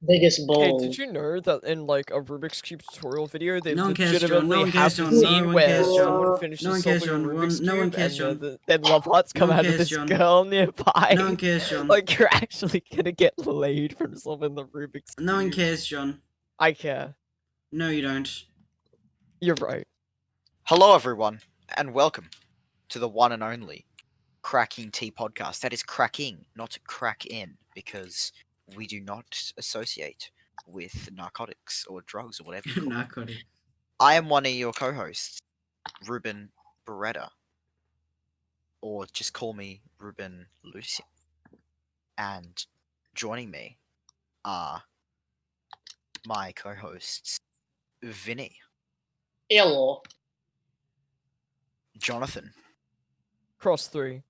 biggest Hey, balls. did you know that in like a Rubik's Cube tutorial video, they No one cares, John. legitimately No one have cares, the John. No scene one where cares, John. someone No finishes one cares, solving a John. Rubik's No one Cube cares, and John. then love hearts come one out of cares, this John. girl nearby? No one cares, John. Like you're actually gonna get laid from solving the Rubik's Cube. No one cares, John. I care. No, you don't. You're right. Hello, everyone, and welcome to the one and only Cracking Tea podcast. That is cracking, not crack in, because we do not associate with narcotics or drugs or whatever you call it. Narcotic. I am one of your co-hosts, Ruben Beretta, or just call me Ruben Lucian. And joining me are my co-hosts, Vinny, Hello. Jonathan, Cross 3.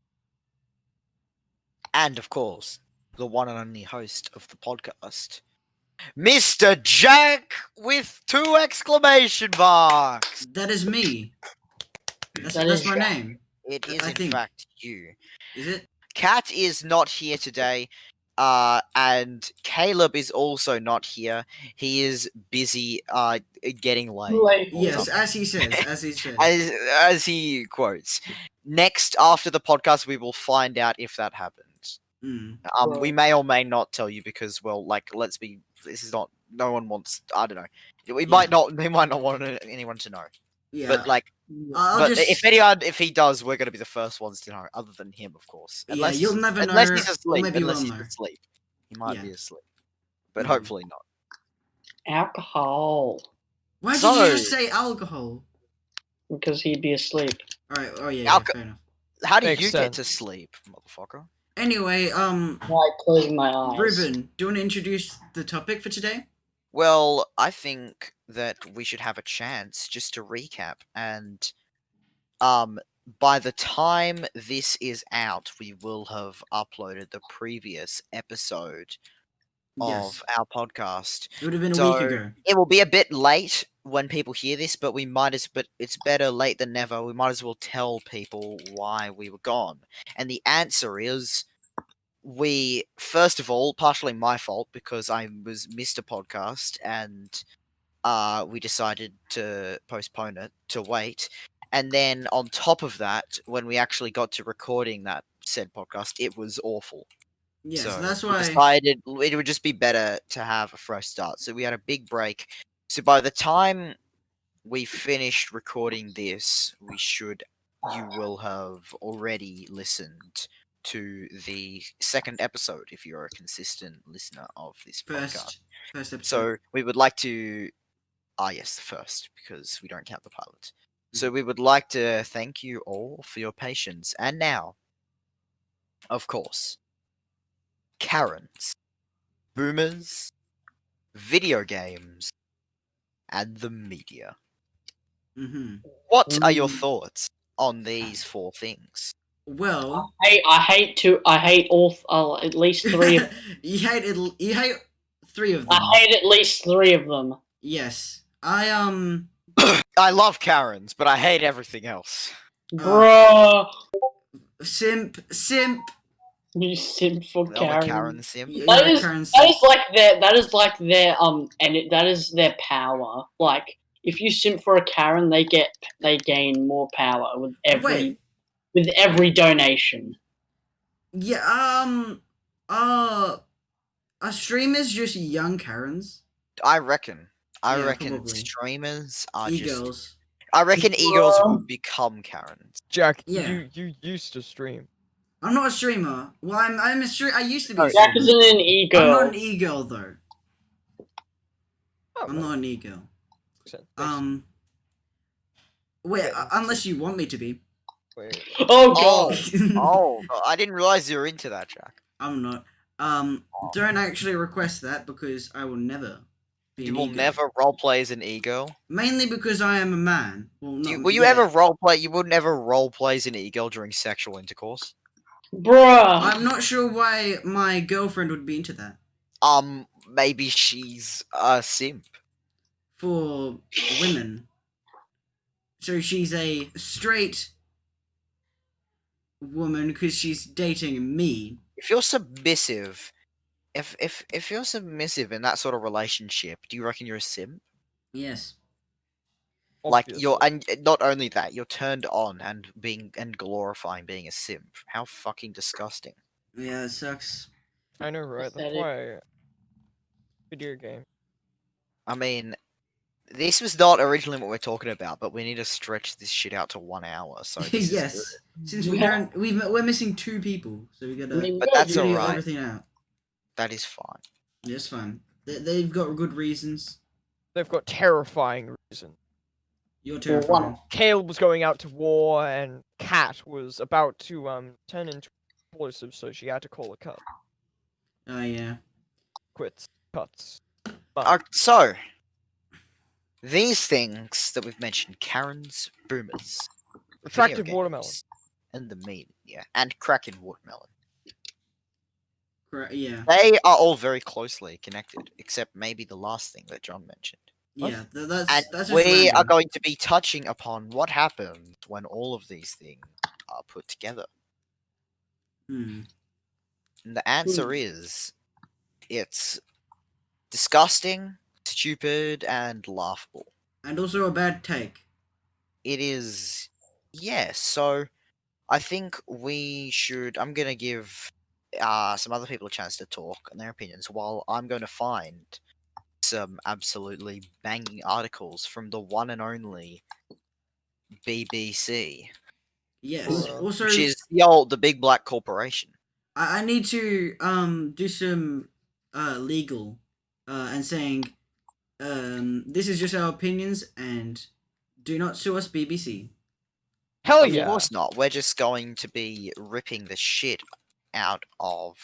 and of course, the one and only host of the podcast, Mr. Jack with 2 exclamation marks. That is me. That That's is my Jack. name. It is I in think. fact you. Is it? Kat is not here today, and Caleb is also not here. He is busy getting laid. Yes, as he says. As he says. As he quotes. Next, after the podcast, we will find out if that happens. Mm. We may or may not tell you because, well, like, this is not. No one wants. I don't know. We might not. They might not want anyone to know. Yeah. But like, I'll just... if he does, we're gonna be the first ones to know. Other than him, of course. Yeah, you'll never know. Unless he's Or asleep. maybe you Unless will he's know. asleep. He might be asleep. But Mhm. hopefully not. Alcohol. Why did So- you just say alcohol? Because he'd be asleep. Alright, oh yeah, fair enough. How do Makes you get sense. to sleep, motherfucker? Anyway, Why closing my eyes? Ruben, do you want to introduce the topic for today? Well, I think that we should have a chance just to recap, and by the time this is out, we will have uploaded the previous episode Yes. of our podcast. It would have been a So week ago. it will be a bit late when people hear this, but but it's better late than never. We might as well tell people why we were gone. And the answer is we, first of all, partially my fault because I was missed a podcast and we decided to postpone it, to wait. And then on top of that, when we actually got to recording that said podcast, it was awful. Yes, So that's we why. decided it would just be better to have a fresh start. So we had a big break. So by the time we finished recording this, you will have already listened to the second episode if you're a consistent listener of this podcast. First episode. So we would like to yes, the first, because we don't count the pilot. So we would like to thank you all for your patience. And now, of course, Karens, boomers, video games, and the media. Mm-hmm. What are your thoughts on these 4 things? Well, I hate all. At least 3. you hate 3 of them. I hate at least 3 of them. Yes. I love Karens, but I hate everything else. Bruh. Simp. You simp for I'm a Karen. Karen sim. You're That a is Karen that simp. is like their that is their power. Like if you simp for a Karen, they gain more power with every donation. Yeah, are streamers just young Karens? I reckon Yeah, reckon probably. streamers are E-girls. I reckon e-girls will become Karens. Jack, Yeah. you used to stream. I'm not a streamer. Well, I'm a streamer. I used to be a Jack streamer. isn't an I'm ego. not an e-girl though. Oh, I'm not an e-girl. makes sense. Wait, Yeah, unless you want me to be. Wait. Oh god. Oh, I didn't realize you were into that, Jack. I'm not. Don't actually request that because I will never be You an will e-girl. never roleplay as an e-girl. Mainly because I am a man. Well, not, Will you yeah. ever roleplay? You would never roleplay as an e-girl during sexual intercourse. Bruh. I'm not sure why my girlfriend would be into that. Maybe she's a simp. For women. So she's a straight woman because she's dating me. If you're submissive if you're submissive in that sort of relationship, do you reckon you're a simp? Yes. Like you're, Obviously. and not only that, you're turned on and glorifying being a simp. How fucking disgusting. Yeah, it sucks. I know, right? That's Pathetic. why video game. I mean, this was not originally what we're talking about, but we need to stretch this shit out to 1 hour. So this is good. Yes. Since we Yeah. don't, we're missing 2 people, so we I gotta mean, But we that's gotta figure alright. everything out. That is fine. Yes, fine. They've got good reasons. They've got terrifying reasons. You're Well, terrifying. Khale was going out to war, and Kat was about to turn into explosive, so she had to call a cut. Oh yeah. Quits. Cuts. So these things that we've mentioned: Karens, boomers, video Attractive watermelon. games, and the media, and cracking watermelon. Yeah. They are all very closely connected, except maybe the last thing that John mentioned. Yeah. And That's just we are random. going to be touching upon what happens when all of these things are put together. Hmm. And the answer is it's disgusting, stupid, and laughable. And also a bad take. It is, yes. So I think we should. I'm gonna give some other people a chance to talk and their opinions, while I'm going to find some absolutely banging articles from the one and only BBC, Yes. Bruh. Also, which is the big black corporation. I need to do some legal and saying this is just our opinions and do not sue us, BBC. Hell Of yeah! course not. We're just going to be ripping the shit out of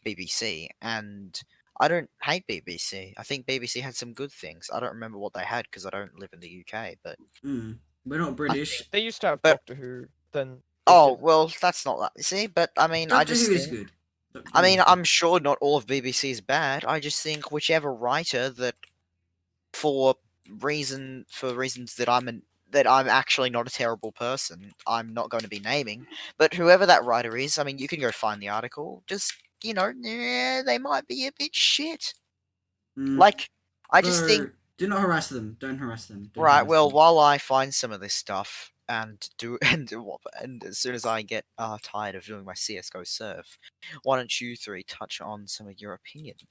BBC, and I don't hate BBC. I think BBC had some good things. I don't remember what they had because I don't live in the UK, but We're not British. They used to have But- Doctor Who. Then they oh didn't. well, that's not that. See, but I mean, I Doctor just Who is think. good. Doctor I Who mean, is good. I'm sure not all of BBC is bad. I just think whichever writer that, for reasons that I'm actually not a terrible person, I'm not going to be naming. But whoever that writer is, I mean, you can go find the article. Just they might be a bit shit. Like, I just think. Do not harass them. Don't harass them. Don't Right. harass Well, them. while I find some of this stuff and and as soon as I get tired of doing my CS:GO surf, why don't you three touch on some of your opinions?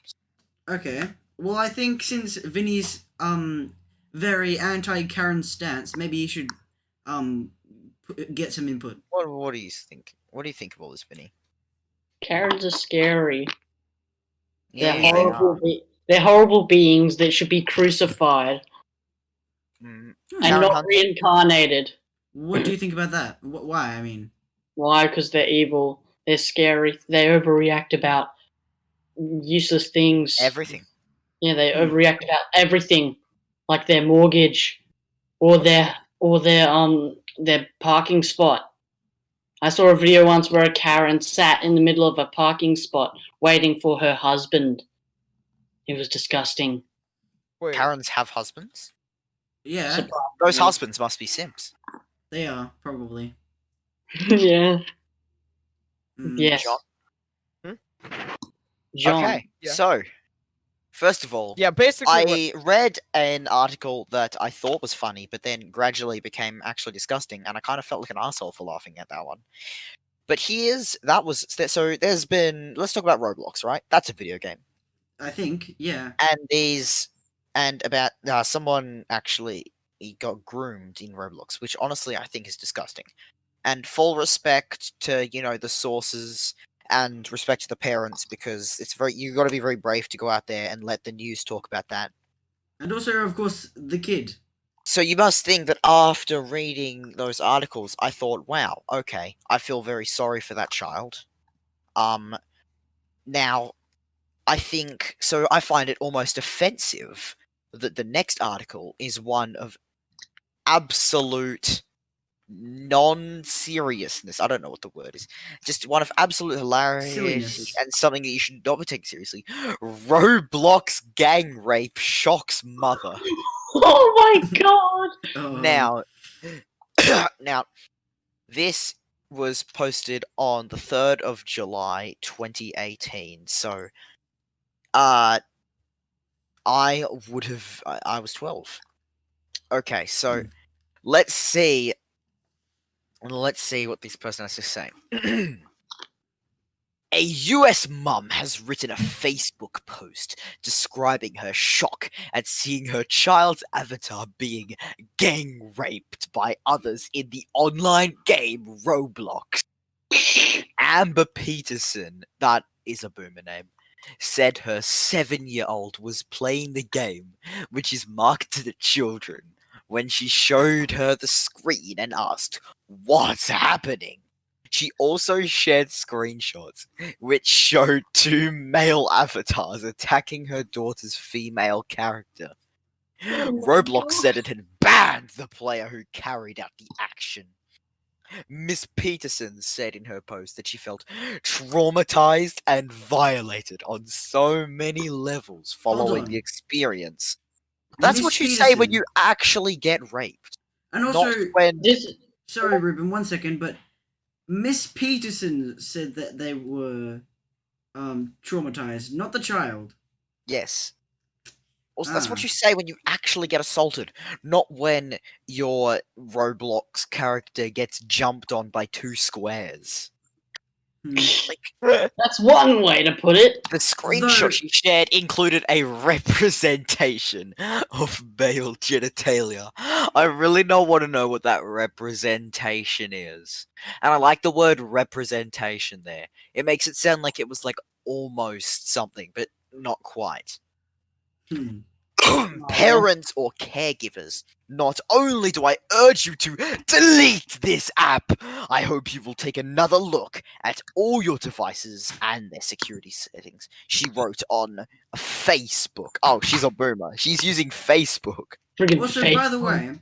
Okay. Well, I think since Vinny's very anti-Karen stance, maybe he should get some input. What do you think? What do you think of all this, Vinny? Karens are scary. Yeah, They're they horrible. are. They're horrible beings that should be crucified Mm, and Karen not hunting? reincarnated. What do you think about that? Why? I mean, Why? Because they're evil. They're scary. They overreact about useless things. Everything. Yeah, they Hmm. overreact about everything, like their mortgage, or their parking spot. I saw a video once where a Karen sat in the middle of a parking spot waiting for her husband. It was disgusting. Wait. Karens have husbands. yeah, Those Surprisingly. husbands must be simps. they are probably. Yeah. Mm. Yes. John? John. Okay. Yeah. So, first of all, Yeah, basically. I read an article that I thought was funny, but then gradually became actually disgusting, and I kind of felt like an asshole for laughing at that one. But there's been. Let's talk about Roblox, right? That's a video game, I think, yeah. and about someone actually he got groomed in Roblox, which honestly I think is disgusting. And full respect to the sources and respect to the parents, because you got to be very brave to go out there and let the news talk about that. And also, of course, the kid. So you must think that after reading those articles, I thought, wow, okay, I feel very sorry for that child. Now, I think so. I find it almost offensive that the next article is one of absolute non-seriousness. I don't know what the word is. Just one of absolute hilarity Silliness. and something that you should not be taken seriously. Roblox gang rape shocks mother. Oh my god! Now, now, this was posted on the 3rd of July, 2018. So, I would have. I was 12. Okay, so let's see. Let's see what this person has to say. A US mum has written a Facebook post describing her shock at seeing her child's avatar being gang raped by others in the online game Roblox. Amber Peterson, that is a boomer name, said her 7-year-old was playing the game, which is marked to the children, when she showed her the screen and asked, "What's happening?" She also shared screenshots which showed 2 male avatars attacking her daughter's female character. Roblox said it had banned the player who carried out the action. Miss Peterson said in her post that she felt traumatized and violated on so many levels following on. the experience. That's Miss what you say when Peterson. you actually get raped. And Not also, when sorry, Ruben, 1 second, but Miss Peterson said that they were traumatized, not the child. yes. Also, that's what Ah. you say when you actually get assaulted, not when your Roblox character gets jumped on by 2 squares. That's one way to put it. The screenshot she shared included a representation of male genitalia. I really don't want to know what that representation is. And I like the word representation there. It makes it sound like it was like almost something, but not quite. Parents or caregivers, not only do I urge you to delete this app, I hope you will take another look at all your devices and their security settings. She wrote on Facebook. Oh, she's a boomer. She's using Facebook. Friggin' Also, fake. by the way,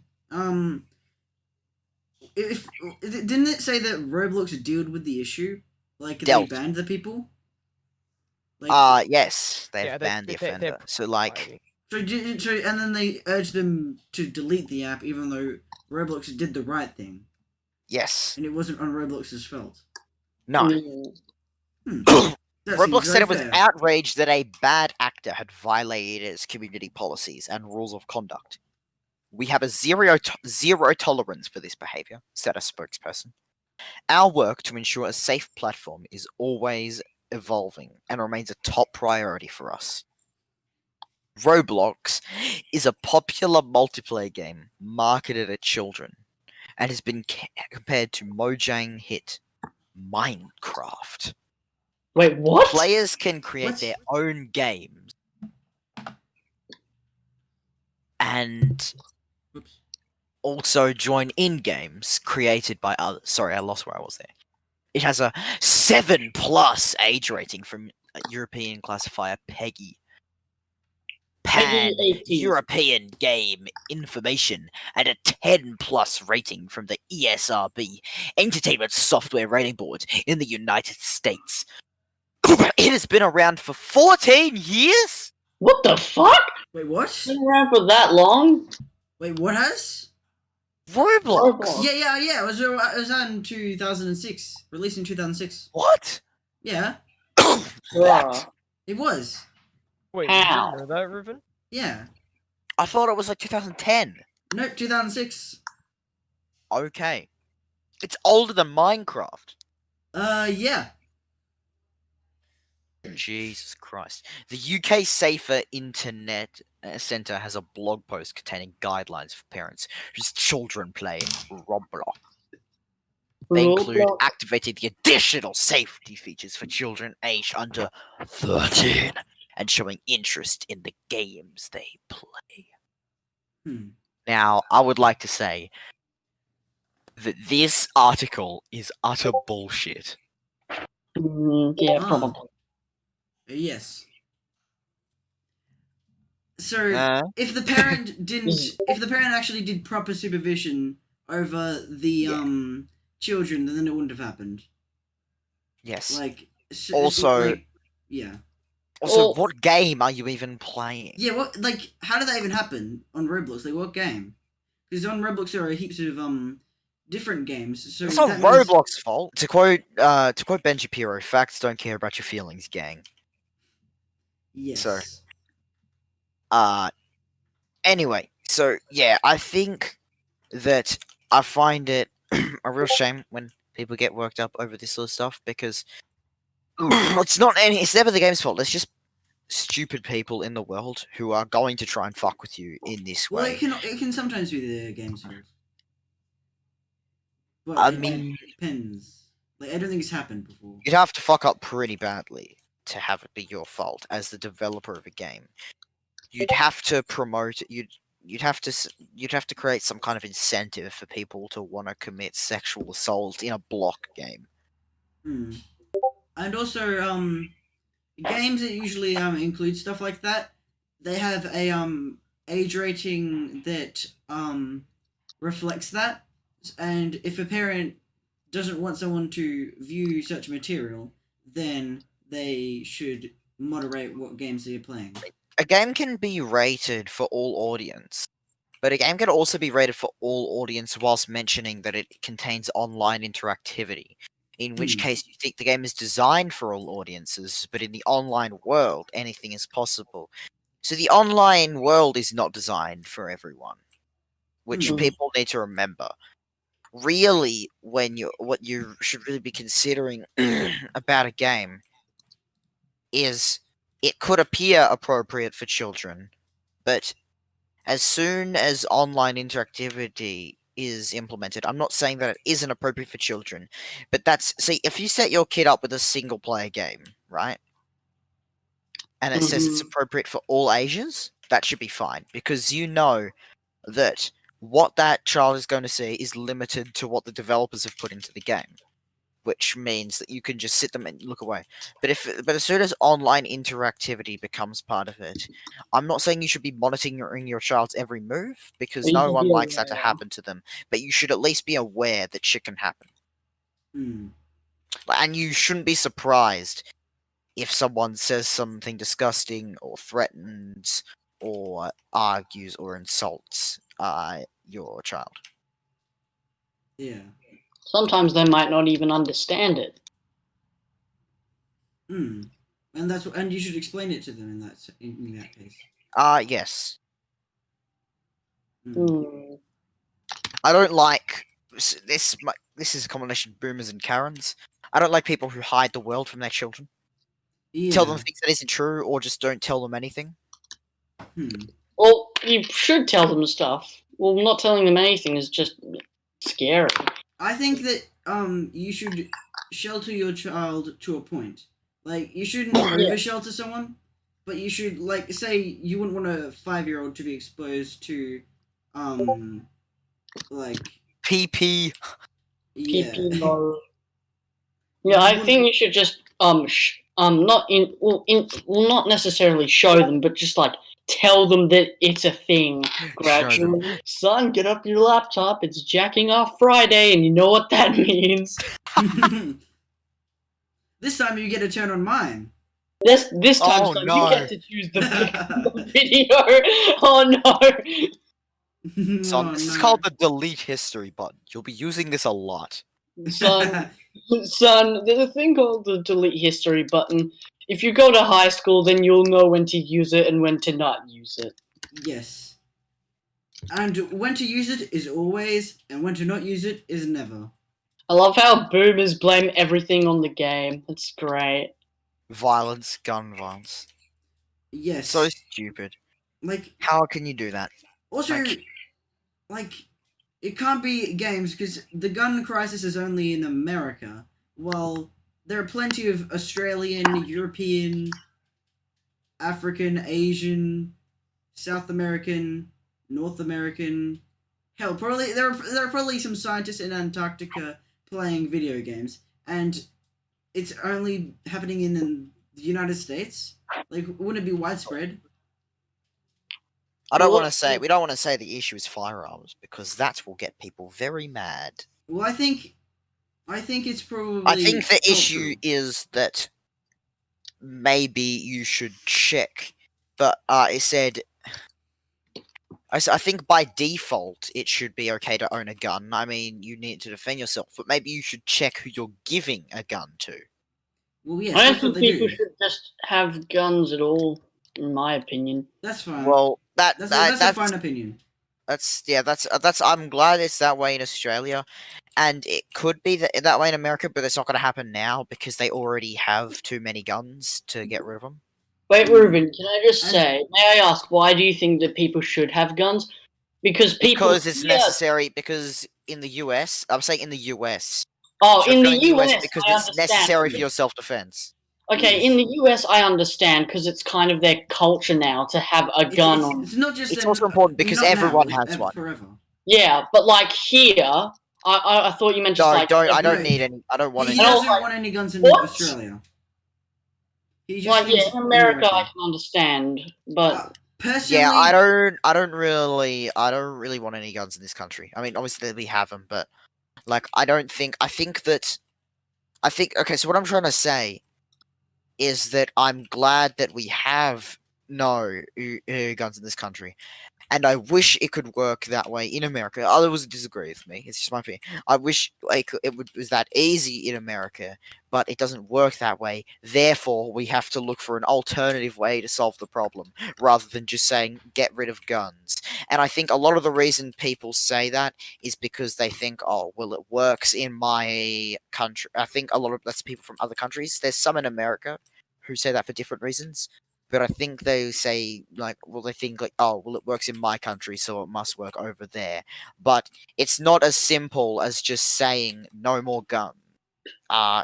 if didn't it say that Roblox dealt with the issue? Like Dealt. they banned the people? Like Yes, they've Yeah, banned the offender. So, like, and then they urged them to delete the app even though Roblox did the right thing. yes. And it wasn't on Roblox's fault. No. Mm. That Roblox seems said it very was fair. outraged that a bad actor had violated its community policies and rules of conduct. We have a zero tolerance for this behavior, said a spokesperson. Our work to ensure a safe platform is always evolving and remains a top priority for us. Roblox is a popular multiplayer game marketed at children and has been compared to Mojang hit Minecraft. Wait, what? Players can create What? their own games and Oops. also join in games created by others. Sorry, I lost where I was there. It has a 7+ age rating from European classifier PEGI. Peggy 18. European Game Information, and a 10+ rating from the ESRB, Entertainment Software Rating Board in the United States. It has been around for 14 years? What the fuck? Wait, what? Been around for that long? Wait, what has? Roblox? Yeah. It was out in 2006. Released in 2006. What? Yeah, What? it was. Wait, you How? didn't know that, Ruben? Yeah. I thought it was like 2010. No, 2006. Okay. It's older than Minecraft. Yeah. Jesus Christ. The UK Safer Internet Centre has a blog post containing guidelines for parents whose children play Roblox. They include Roblox. activating the additional safety features for children aged under 13 and showing interest in the games they play. Now, I would like to say that this article is utter bullshit. Yeah, Ah. probably. Yes. So if the parent actually did proper supervision over the children, then it wouldn't have happened. Yes. Like Also, yeah. Also, Well- what game are you even playing? Yeah, what how did that even happen on Roblox? Like what game? Because on Roblox there are heaps of different games. So It's not that means- Roblox's fault. To quote Ben Shapiro, facts don't care about your feelings, gang. Yes. Anyway, so yeah, I think that I find it a real shame when people get worked up over this sort of stuff because it's never the game's fault. It's just stupid people in the world who are going to try and fuck with you in this Well, way. it can sometimes be the game's fault, but I it mean, depends. Like I don't think it's happened before. you'd have to fuck up pretty badly to have it be your fault as the developer of a game. You'd have to promote you'd have to create some kind of incentive for people to want to commit sexual assault in a block game. Hmm. And also, games that usually include stuff like that, they have a age rating that reflects that. And if a parent doesn't want someone to view such material, then they should moderate what games they're playing. A game can be rated for all audience, but a game can also be rated for all audience whilst mentioning that it contains online interactivity. In which case, you think the game is designed for all audiences, but in the online world, anything is possible. So the online world is not designed for everyone, which Hmm. people need to remember. Really, what you should really be considering about a game is it could appear appropriate for children, but as soon as online interactivity is implemented, I'm not saying that it isn't appropriate for children, but if you set your kid up with a single player game, right? And it says it's Mhm. appropriate for all ages, that should be fine because you know that what that child is going to see is limited to what the developers have put into the game, which means that you can just sit them and look away. But as soon as online interactivity becomes part of it, I'm not saying you should be monitoring your child's every move because You no should one be likes that to aware. happen to them. But you should at least be aware that shit can happen, Hmm. and you shouldn't be surprised if someone says something disgusting or threatens or argues or insults your child. Yeah. Sometimes they might not even understand it. Hmm. And you should explain it to them in that case. Yes. Hmm. Hmm. I don't like this. This is a combination of boomers and Karens. I don't like people who hide the world from their children. Tell them Yeah. things that isn't true, or just don't tell them anything. Hmm. Well, you should tell them stuff. Well, not telling them anything is just scary. I think that you should shelter your child to a point. Like you shouldn't over shelter someone, but you should like say you wouldn't want a 5-year-old to be exposed to like PP. yeah. PP no. Yeah, I think you should just not necessarily show them, but just like tell them that it's a thing gradually. Son, get up your laptop. It's jacking off Friday, and you know what that means. This time you get to turn on mine. This time, Oh, son, no. you get to choose the video. Oh no, Son, Oh, this is no. called the delete history button. You'll be using this a lot. son. Son, there's a thing called the delete history button. If you go to high school, then you'll know when to use it and when to not use it. Yes. And when to use it is always, and when to not use it is never. I love how boomers blame everything on the game. That's great. Violence, gun violence. Yes. So stupid. Like, How can you do that? also, like, it can't be games because the gun crisis is only in America. Well, there are plenty of Australian, European, African, Asian, South American, North American. Hell, probably there are probably some scientists in Antarctica playing video games, and it's only happening in the United States. Like, wouldn't it be widespread? We don't want to say the issue is firearms because that will get people very mad. Well, I think it's probably. I think the cultural. issue is that maybe you should check, but it said. I think by default it should be okay to own a gun. I mean, you need to defend yourself, but maybe you should check who you're giving a gun to. Well, yes, I don't that's what think they people do. should just have guns at all, in my opinion. That's fine. Well, That's a fine opinion. that's. I'm glad it's that way in Australia, and it could be that way in America, but it's not going to happen now because they already have too many guns to get rid of them. Wait, Mm. Ruben, can I just As- say, may I ask, why do you think that people should have guns? Because people Because it's here- necessary. Because in the US, I'm saying in the US. Oh, Should in have the gone in the US US, because I it's understand. necessary for your self-defense. Okay, Yes. in the US, I understand because it's kind of their culture now to have a gun on. It's not just. It's also important because not everyone now, has one. Forever. Yeah, but like here, I thought you meant just like I don't No, need any. I don't want He any. I don't doesn't like- want any guns in What? Australia. He just Like, thinks yeah, in America, I can understand, but personally, Yeah, I don't really want any guns in this country. I mean, obviously we have them, but like, I think okay. So what I'm trying to say is that I'm glad that we have no guns in this country. And I wish it could work that way in America. Others disagree with me. It's just my opinion. I wish was that easy in America, but it doesn't work that way. Therefore, we have to look for an alternative way to solve the problem, rather than just saying get rid of guns. And I think a lot of the reason people say that is because they think, oh, well, it works in my country. I think a lot of that's people from other countries. There's some in America who say that for different reasons. But I think they say they think oh, well, it works in my country, so it must work over there. But it's not as simple as just saying no more gun. I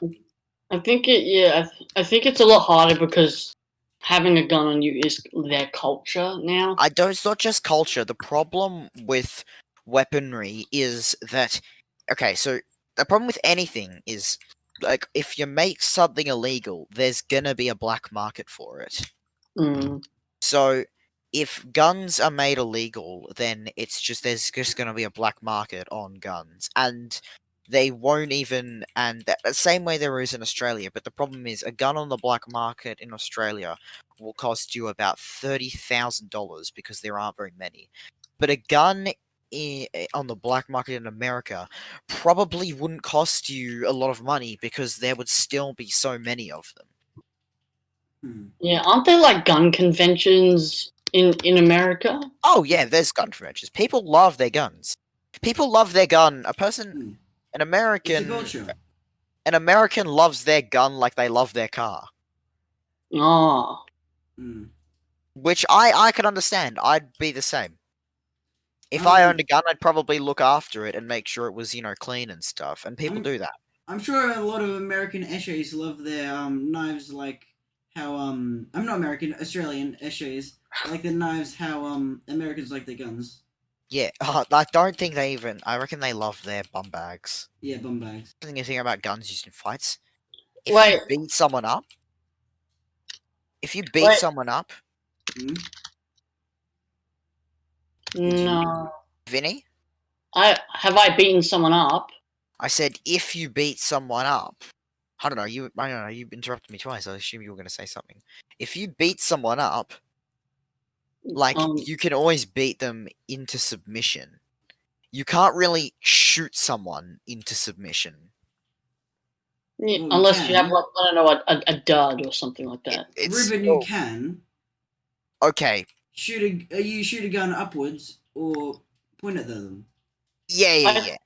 think I think it's a lot harder because having a gun on you is their culture now. It's not just culture. The problem with weaponry is that, okay, so the problem with anything is, like, if you make something illegal, there's gonna be a black market for it. Mm. So if guns are made illegal, then there's just going to be a black market on guns, and they won't even the same way there is in Australia. But the problem is, a gun on the black market in Australia will cost you about $30,000 because there aren't very many. But a gun on the black market in America probably wouldn't cost you a lot of money because there would still be so many of them. Yeah, aren't there like gun conventions in America? Oh yeah, there's gun conventions. People love their guns. People love their gun. An It's a American, culture. an American loves their gun like they love their car, Oh, Mm. which I can understand. I'd be the same. If I owned a gun, I'd probably look after it and make sure it was clean and stuff. And people do that. I'm sure a lot of American essays love their knives, like how I'm not American, Australian essays like the knives how Americans like their guns. Yeah, I don't think they even. I reckon they love their bum bags. Yeah, bum bags. The thing about guns used in fights. If Wait. you beat someone up, Wait. someone up, no. Vinny, Have I beaten someone up? I said if you beat someone up. I don't know. You interrupted me twice. I assume you were going to say something. If you beat someone up, like you can always beat them into submission. You can't really shoot someone into submission. Yeah, Well, unless you have can. like I don't know a dud or something like that. Ruben, you can okay. you shoot a gun upwards or point it at them. Yeah.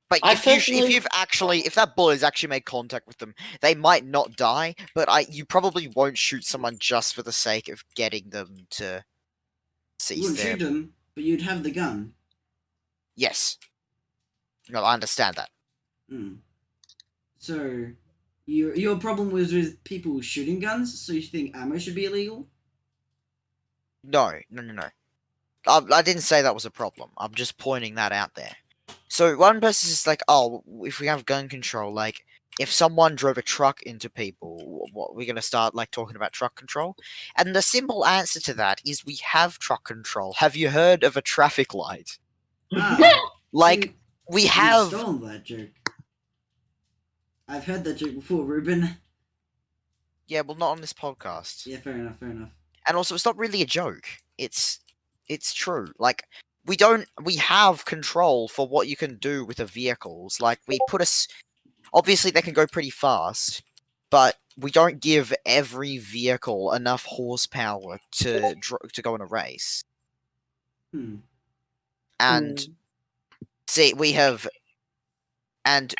But if that bullet has actually made contact with them, they might not die. But you probably won't shoot someone just for the sake of getting them to cease. You wouldn't shoot them, but you'd have the gun. Yes. No, I understand that. So, your problem was with people shooting guns. So you think ammo should be illegal? No. I didn't say that was a problem. I'm just pointing that out there. So one person's just like, oh, if we have gun control, like, if someone drove a truck into people, what we're gonna start like talking about truck control? And the simple answer to that is we have truck control. Have you heard of a traffic light? Like, we have. You've stolen that joke. I've heard that joke before, Ruben. Yeah, well, not on this podcast. Yeah, fair enough. And also, it's not really a joke. It's true. Like, we have control for what you can do with the vehicles. Like, obviously they can go pretty fast, but we don't give every vehicle enough horsepower to go in a race. Hmm. And see, and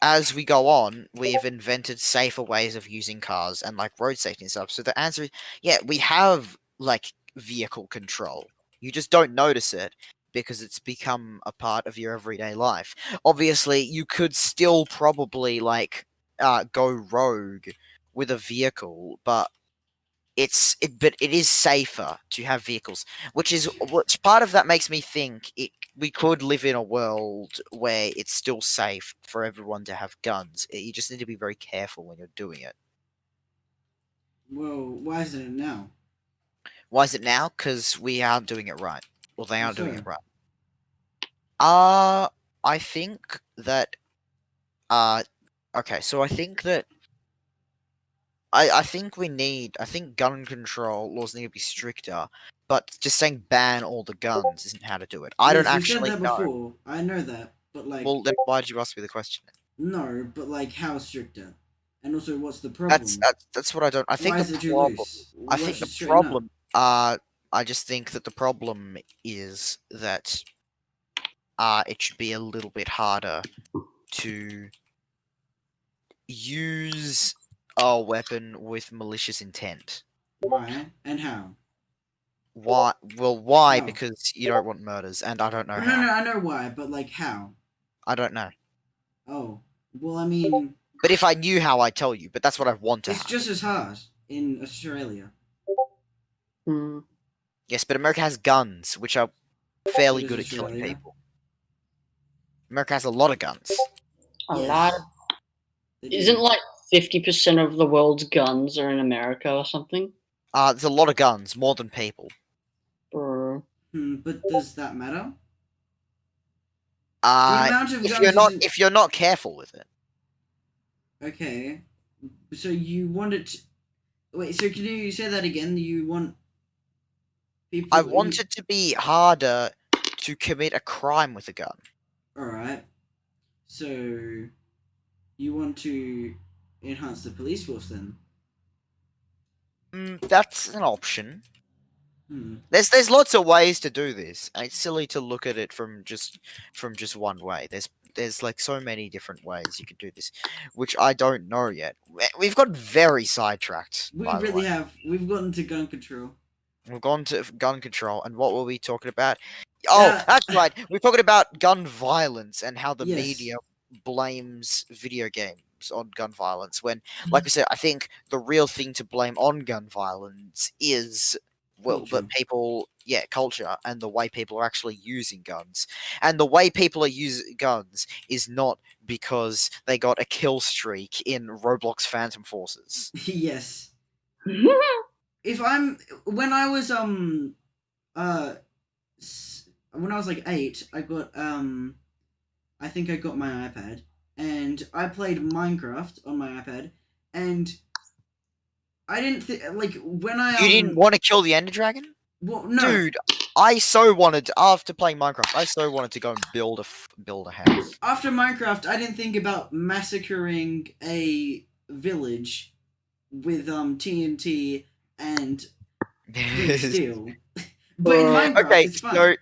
as we go on, we've invented safer ways of using cars and like road safety and stuff. So the answer is, yeah, we have like vehicle control. You just don't notice it because it's become a part of your everyday life. Obviously, you could still probably like go rogue with a vehicle, but but it is safer to have vehicles, which part of that makes me think we could live in a world where it's still safe for everyone to have guns. You just need to be very careful when you're doing it. Well, why isn't it now? Why is it now? Because we aren't doing it right. Well, they aren't doing So, it right. I think that uh okay, so I think that I think I think gun control laws need to be stricter, but just saying ban all the guns isn't how to do it. I don't yes, you said actually that know. before. I know that, but like, Well, then why did you ask me the question? no, but like, how stricter? And also, what's the That's problem? that's what I don't. I think Why is the it too problem. loose? I What think the should straighten up? problem. I just think that the problem is that it should be a little bit harder to use a weapon with malicious intent. Why and how? Why? Well, why? How? Because you don't want murders, and I don't know Oh, no, how. no, I know why, but like, how? I don't know. Oh, well, I mean, But if I knew how, I'd tell you. But that's what I want to it's have. just as hard in Australia. Hmm. Yes, but America has guns, which are So fairly does good at killing Australia. people. America has a lot of guns. A Yes, lot. they do. Isn't like 50% of the world's guns are in America or something? There's a lot of guns, more than people. Or But does that matter? The Uh, amount of guns isn't if you're not careful with it, okay. So you want it? Wait. So can you say that again? You want people? I want it to be harder to commit a crime with a gun. All right. So you want to enhance the police force then? That's an option. Hmm. There's lots of ways to do this, and it's silly to look at it from just one way. There's like so many different ways you could do this, which I don't know yet. We've got very sidetracked, We by the really way. have. We've gotten to gun control. We've gone to gun control, and what were we talking about? Oh, Uh, that's right. We're talking about gun violence and how the Yes. media blames video games on gun violence. When, like I said, I think the real thing to blame on gun violence is Culture. culture and the way people are actually using guns. And the way people are using guns is not because they got a kill streak in Roblox Phantom Forces. Yes. If I'm when I was uh when I was like 8, I got I think I got my iPad and I played Minecraft on my iPad and I didn't think like when I You didn't want to kill the Ender Dragon? well no Dude, I so wanted after playing Minecraft. I so wanted to go and build a house. after Minecraft I didn't think about massacring a village with TNT and big steel. But in Minecraft Okay, it's fun.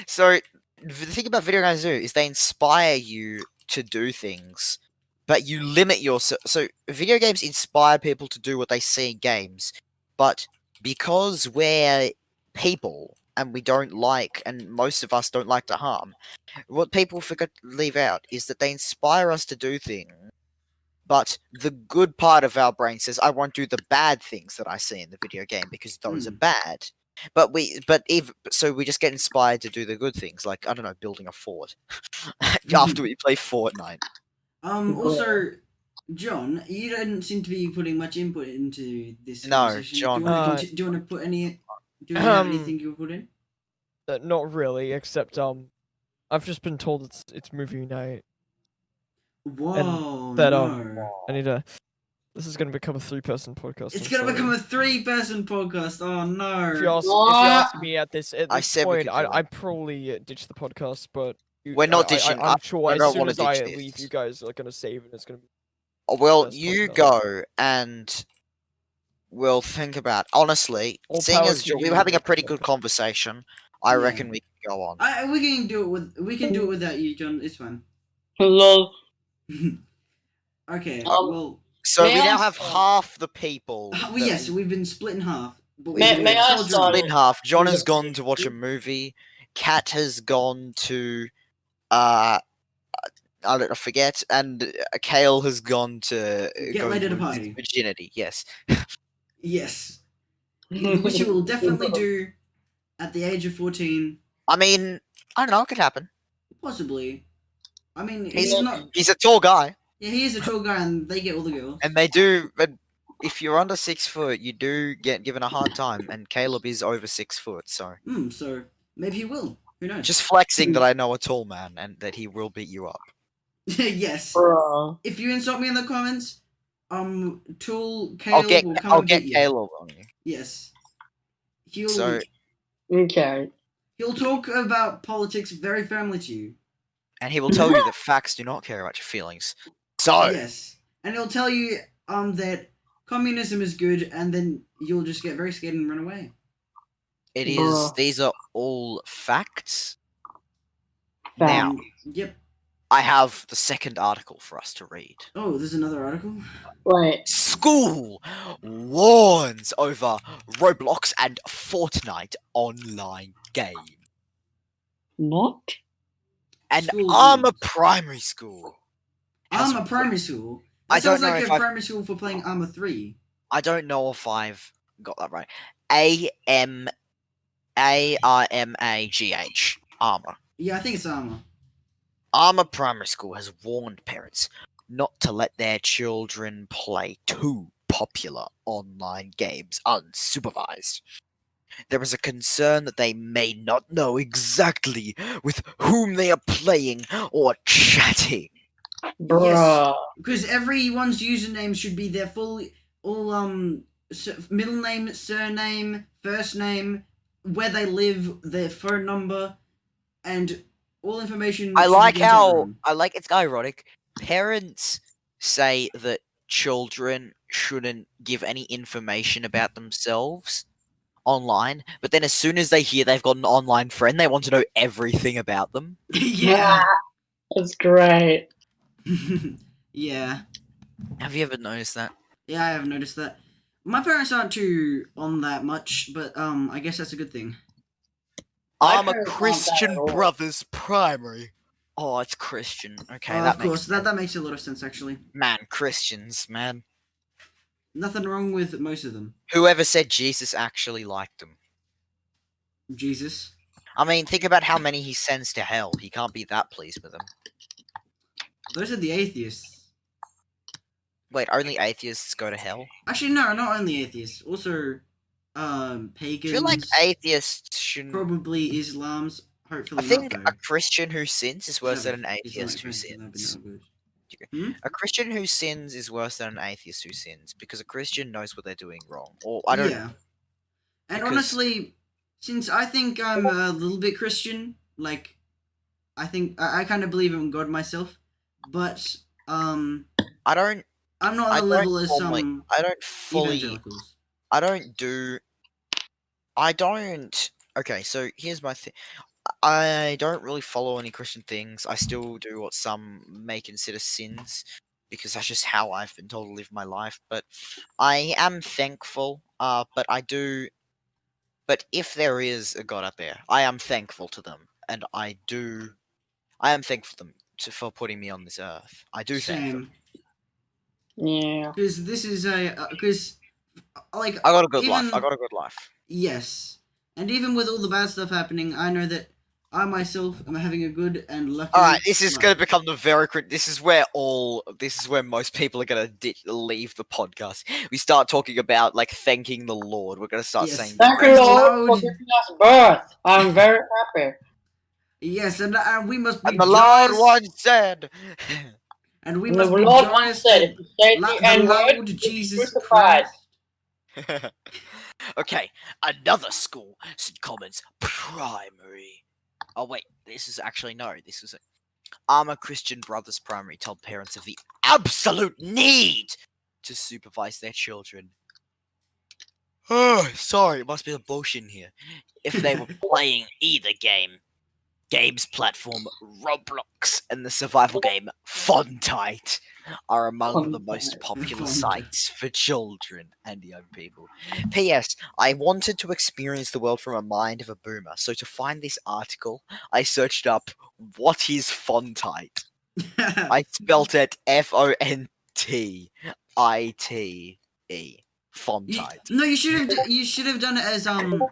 so the thing about video games do is they inspire you to do things, but you limit yourself. So video games inspire people to do what they see in games, but because we're people and we don't like, and most of us don't like to harm, what people forget to leave out is that they inspire us to do things. But the good part of our brain says, I won't do the bad things that I see in the video game because those are bad. So we just get inspired to do the good things, like, I don't know, building a fort after we play Fortnite. Also, John, you don't seem to be putting much input into this No, conversation. John. Do you want to put any? Do you have anything you put in? Not really, except I've just been told it's movie night. Whoa, That no! I need to. This is gonna become a 3-person podcast. It's I'm gonna sorry. become a 3-person podcast. Oh no! If you ask me at this said we point, could do I it. probably ditch the podcast. But We're not ditching. I'm sure I as don't soon wanna as I ditch leave, this. you guys are gonna save, and it's gonna be Well, Best you podcast. go and we'll think about. Honestly, All seeing power as to we you, were having a best pretty good podcast. conversation, I Yeah. reckon we can go on. We can do it without you, John. It's fine. Lol. Okay. Um, Well, So May we I now have start? half the people. well, that yes, we- we've been split in half, but we've May been I soldiering start? split in half. John has Yeah. gone to watch a movie. Kat has gone to uh I don't know, forget, and Khale has gone to Get go laid at a lose his party. virginity. Yes. Yes. Which you will definitely do at the age of 14, I mean, I don't know. It could happen. possibly. I mean, He's he's not. he's a tall guy, Yeah, he is a tall guy, and they get all the girls. and they do. But if you're under 6 foot, you do get given a hard time. And Caleb is over 6 foot, so So maybe he will. Who knows? just flexing that I know a tall man and that he will beat you up. Yes. Bruh. If you insult me in the comments, Tool Kale will come I'll and get beat you. Caleb on you. Yes. So Okay. He'll talk about politics very firmly to you. and he will tell you that facts do not care about your feelings. So Yes. And he'll tell you that communism is good, and then you'll just get very scared and run away. it is. Bruh. These are all facts. Fact. Now Yep. I have the second article for us to read. Oh, there's another article. Wait. School warns over Roblox and Fortnite online game. What? And School Armor warns. Primary School. has- Armor Primary School. I That don't sounds know like if a I've- primary school for playing Armor 3. I don't know if I've got that right. ARMAGH. Armor. Yeah, I think it's Armor. Armor Primary School has warned parents not to let their children play too popular online games unsupervised. There is a concern that they may not know exactly with whom they are playing or chatting. Bruh. Because everyone's username should be their middle name, surname, first name, where they live, their phone number, and all information. I should like be into how everyone. it's ironic. Parents say that children shouldn't give any information about themselves online, but then as soon as they hear they've got an online friend, they want to know everything about them. Yeah. That's great. Yeah. Have you ever noticed that? Yeah, I have noticed that. My parents aren't too on that much, but I guess that's a good thing. My I'm a parents aren't that Christian at all. Brothers Primary. Oh, it's Christian. Okay, Of that makes course, sense. that makes a lot of sense actually. Man, Christians, man. Nothing wrong with most of them. Whoever said Jesus actually liked them? Jesus. I mean, think about how many he sends to hell. He can't be that pleased with them. Those are the atheists. Wait, only atheists go to hell? Actually, no, not only atheists. Also, I pagans. feel like atheists shouldn't. Probably Islams. Hopefully I think not, a though. Christian who sins is worse than an Islamic atheist who faith, that'd be sins. not good. A Christian who sins is worse than an atheist who sins because a Christian knows what they're doing wrong. Or I don't. Yeah. And because- honestly, since I think I'm a little bit Christian, like, I think I kind of believe in God myself, but I don't. I'm not on I the don't level as formally- some I don't fully. evangelicals. I don't do. I don't. Okay, so here's my thing. I don't really follow any Christian things. I still do what some may consider sins because that's just how I've been told to live my life. But I am thankful. But I do. But if there is a God out there, I am thankful to them, and I do. I am thankful to them for putting me on this earth. I do thank them. Same. Yeah. Because this is because, like, I got a good life. even- I got a good life. yes. And even with all the bad stuff happening, I know that I myself am having a good and lucky. All right, this is life. going to become the very. This is where most people are going to leave the podcast. We start talking about like thanking the Lord. We're going to start Yes. saying. Thank you, Praise the Lord, for Lord. giving us birth. I'm very happy. Yes, and we must be And the Lord joyous, once said. and we And must the be Lord joyous once said, if you say that the N the word, Lord you'll be Jesus crucified. Christ. Okay, another school, St. Commons Primary. Oh wait, this is actually no. This was Armor Christian Brothers Primary told parents of the absolute need to supervise their children. Oh, sorry, it must be the bullshit here. If they were playing either games platform Roblox and the survival game Fontite are among the most popular sites for children and young people. P.S. I wanted to experience the world from a mind of a boomer, so to find this article, I searched up what is Fontite. I spelt it Fontite. Fontite. No, you should have done it as Fortnight.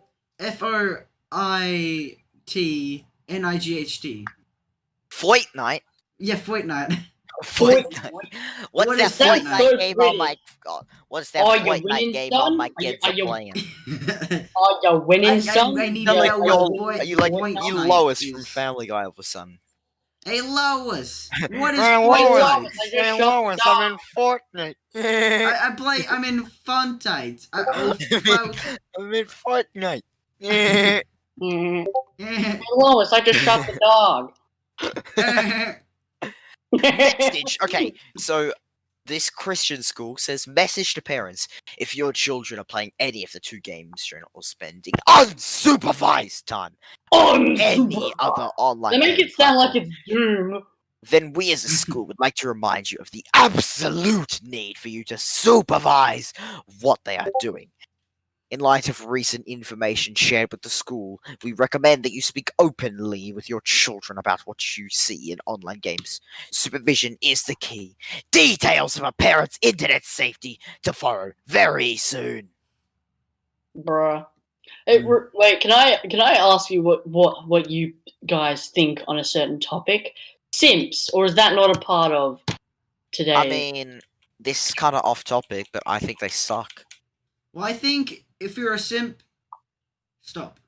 Fortnite. Yeah, Fortnite. Fortnite. What's What that is that? Fortnite So game pretty. on my God? What's that Are you Fortnite winning, game son? on my Are you- kids are are you- playing? Are you winning, I son? need Sound to like know you're, what boy- are you like Fortnite you Lois is. from Family Guy all of a sudden? Hey Lois, what is Hey, Fortnite? Lois, I just shot the I'm in Fortnite. I'm in Fontite. I'm in Fortnite. Mm. Hey, Lois, I just shot the dog. Message. Okay, so this Christian school says message to parents: if your children are playing any of the two games shown or spending unsupervised time on any other online They make gaming it sound like platform, it's Doom. then we as a school would like to remind you of the absolute need for you to supervise what they are doing. In light of recent information shared with the school, we recommend that you speak openly with your children about what you see in online games. Supervision is the key. Details of a parent's internet safety to follow very soon. Bruh. Hey, wait, can I ask you what you guys think on a certain topic? Simps, or is that not a part of today? I mean, this is kind of off topic, but I think they suck. Well, I think if you're a simp, stop.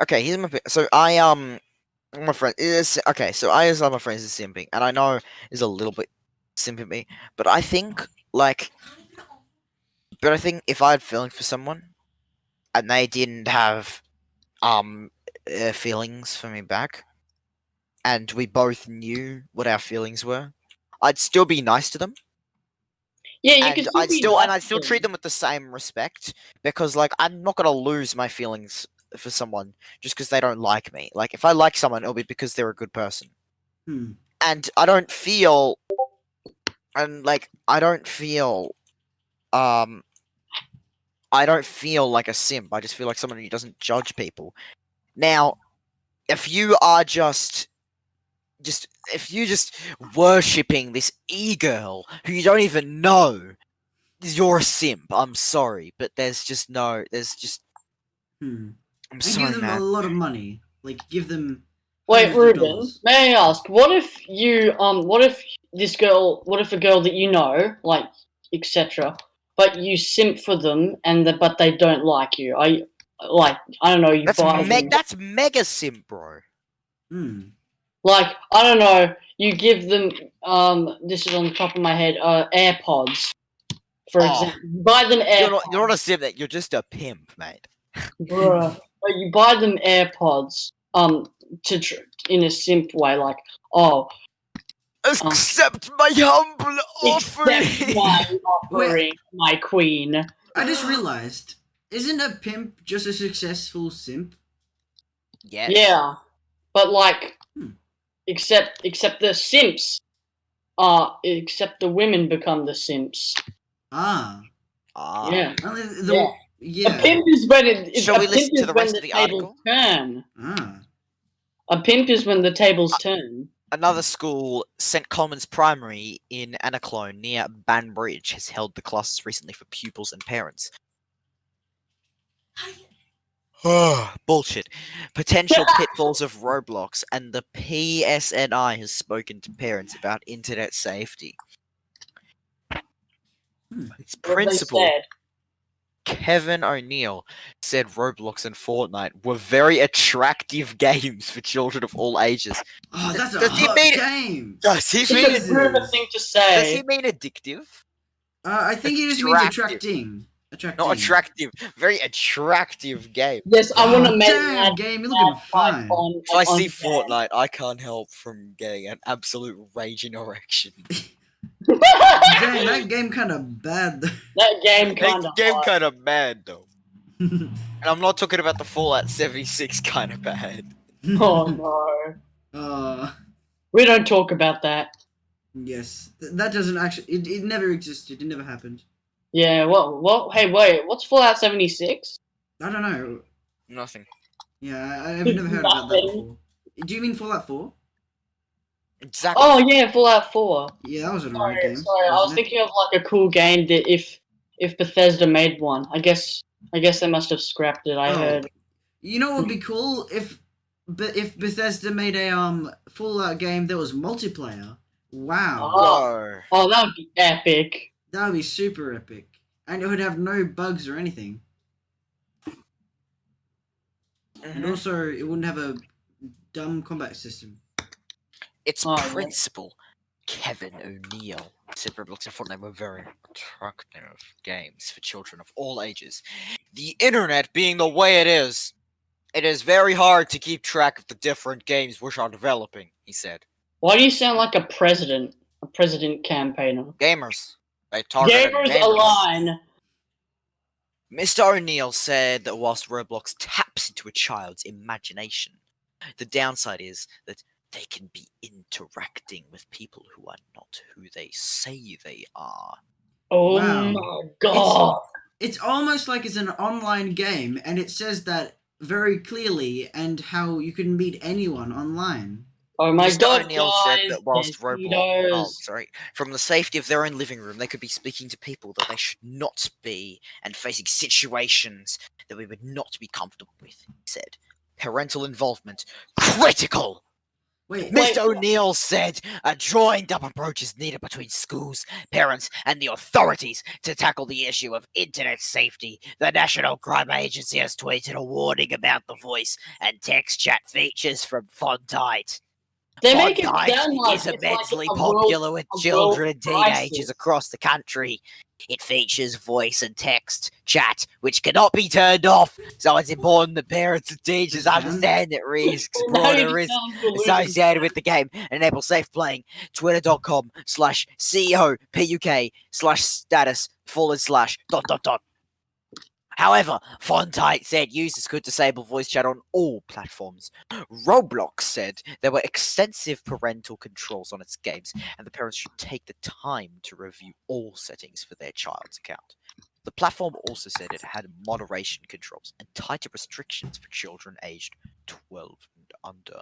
Okay, here's my so my friend is okay. So I as my friends is simping, and I know is a little bit simping me, but I think if I had feelings for someone and they didn't have feelings for me back, and we both knew what our feelings were, I'd still be nice to them. Yeah, you And can I'd be still nice and I'd to still treat them. them with the same respect because like I'm not gonna lose my feelings for someone just because they don't like me. Like if I like someone, it'll be because they're a good person. Hmm. And I don't feel um I don't feel like a simp. I just feel like someone who doesn't judge people. Now, if you are just worshipping this e-girl who you don't even know, you're a simp. I'm sorry, but there's just I'm And sorry, give them man. a lot of money. Like, give them. Wait, hundreds of Ruben, dollars. may I ask, what if a girl that you know, like, etc., but you simp for them but they don't like you? I don't know, you buy them. That's mega simp, bro. Hmm. Like, I don't know, you give them, this is on the top of my head, AirPods, for example. Buy them AirPods. You're not a simp. You're just a pimp, mate. Bruh. But you buy them AirPods, in a simp way, like, oh, Accept my humble offering. accept my offering, my queen. I just realized, isn't a pimp just a successful simp? Yes. Yeah, but like, Hmm. except the simps, except the women become the simps. Ah. Yeah. Only Yeah. yeah. A pimp is when Shall we listen to the rest of the article? Turn. Ah. A pimp is when the tables turn. Another school, St. Coleman's Primary in Anaclone near Banbridge, has held the classes recently for pupils and parents. Bullshit. Potential pitfalls of Roblox, and the PSNI has spoken to parents about internet safety. Its What they principal, said. Kevin O'Neill, said Roblox and Fortnite were very attractive games for children of all ages. Oh, that's a Does he hot mean- game. Does he It's mean a rude thing to say. Does he mean addictive? I think he just means Attractive. attracting. Attractive. Not attractive. Very attractive game. Yes, I want to make Damn, that game, you're looking fine. If I see Fortnite, I can't help from getting an absolute raging erection. Dang, that game kind of bad. That game kind That of game kind of bad though. And I'm not talking about the Fallout 76 kind of bad. Oh no. We don't talk about that. Yes, that doesn't actually. It never existed. It never happened. Yeah, what? Hey, wait, what's Fallout 76? I don't know. Nothing. Yeah, I've never heard about that before. Do you mean Fallout 4? Exactly. Oh yeah, Fallout 4. Yeah, that was an alright game. Sorry, I was thinking of like a cool game that if Bethesda made one. I guess they must have scrapped it. I heard. You know what would be cool if Bethesda made a Fallout game that was multiplayer. Wow. Oh, that would be epic. That would be super epic. And it would have no bugs or anything. And also, it wouldn't have a dumb combat system. Its principal, Kevin O'Neill, said Roblox and Fortnite were very attractive games for children of all ages. The internet being the way it is very hard to keep track of the different games which are developing, he said. Why do you sound like a president campaigner? Gamers. They targeted Gamers align. Mr. O'Neill said that whilst Roblox taps into a child's imagination, the downside is that they can be interacting with people who are not who they say they are. Oh Wow. my god. It's almost like it's an online game, and it says that very clearly, and how you can meet anyone online. Oh my Mr. god, O'Neill guys, said that whilst mosquitoes. from the safety of their own living room, they could be speaking to people that they should not be, and facing situations that we would not be comfortable with, he said. Parental involvement, critical! Wait, Mr. O'Neill said a joined-up approach is needed between schools, parents, and the authorities to tackle the issue of internet safety. The National Crime Agency has tweeted a warning about the voice and text chat features from Fontite. They make it Fortnite sound like is it's immensely like popular with children and teenagers crisis. across the country. It features voice and text chat, which cannot be turned off, so it's important that parents and teachers understand that risks, broader risks associated with the game, and enable safe playing. Twitter.com/CEOPUK/status/. However, Fontite said users could disable voice chat on all platforms. Roblox said there were extensive parental controls on its games, and the parents should take the time to review all settings for their child's account. The platform also said it had moderation controls and tighter restrictions for children aged 12 and under.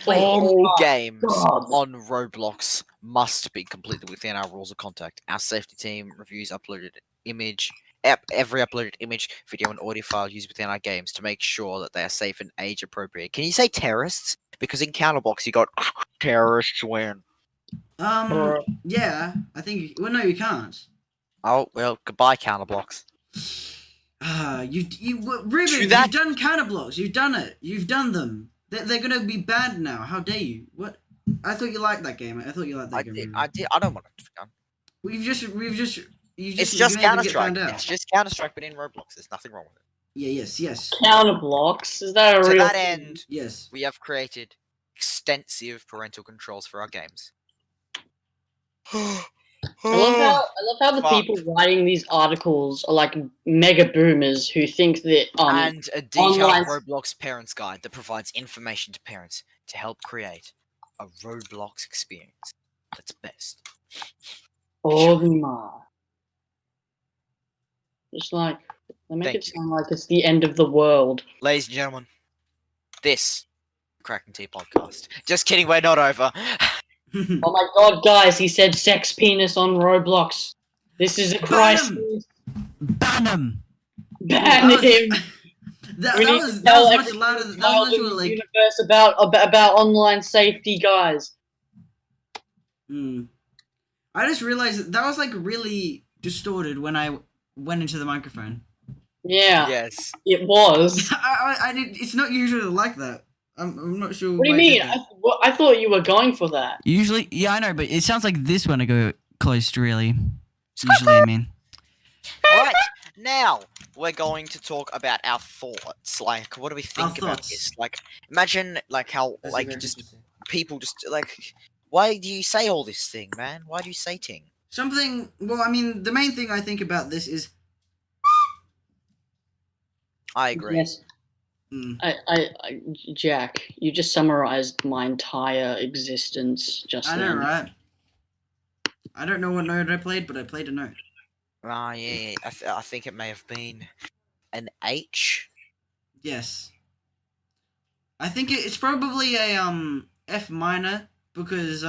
All games on Roblox must be completely within our rules of contact. Our safety team reviews every uploaded image, video, and audio file used within our games to make sure that they are safe and age appropriate. Can you say terrorists? Because in Counterbox you got terrorists win. Yeah, I think. Well, no, you can't. Oh well, goodbye Counterblocks. Ruben, True you've that. done counterblocks. You've done it. You've done them. They're gonna be bad now. How dare you? What? I thought you liked that game. I thought you liked that game. Ruben. I did. I don't want it to be done. It's just Counter-Strike. It's just Counter-Strike, but in Roblox. There's nothing wrong with it. Yeah. Yes. Counter blocks? Is that a To real that thing? end, Yes. we have created extensive parental controls for our games. I love how the Fuck. people writing these articles are like mega boomers who think that And a detailed online- Roblox parents guide that provides information to parents to help create a Roblox experience that's best. oh my. Just like they make Thank it you. sound like it's the end of the world. Ladies and gentlemen, this Cracking Tea podcast. Just kidding, we're not over. Oh my god, guys, he said sex penis on Roblox. This is a crisis. Ban him. Ban him. That We need was to tell much every louder. That child was in much the like. universe about online safety, guys. I just realized that was like really distorted when I went into the microphone. Yeah, Yes. it was. I did. It's not usually like that. I'm not sure. What do you why I did mean? that. I thought you were going for that. Usually, yeah, I know, but it sounds like this when I go close, really. Usually, I mean. Alright, now we're going to talk about our thoughts. Like, what do we Our think about thoughts. this? Like, imagine, like, how, That's like, very just interesting. people just, like, why do you say all this thing, man? Why do you say ting? Something. Well, I mean, the main thing I think about this is. I agree. Yes. Jack, you just summarized my entire existence just I then. know, right? I don't know what note I played, but I played a note. Ah, yeah. I think it may have been an H. Yes. I think it's probably a F minor because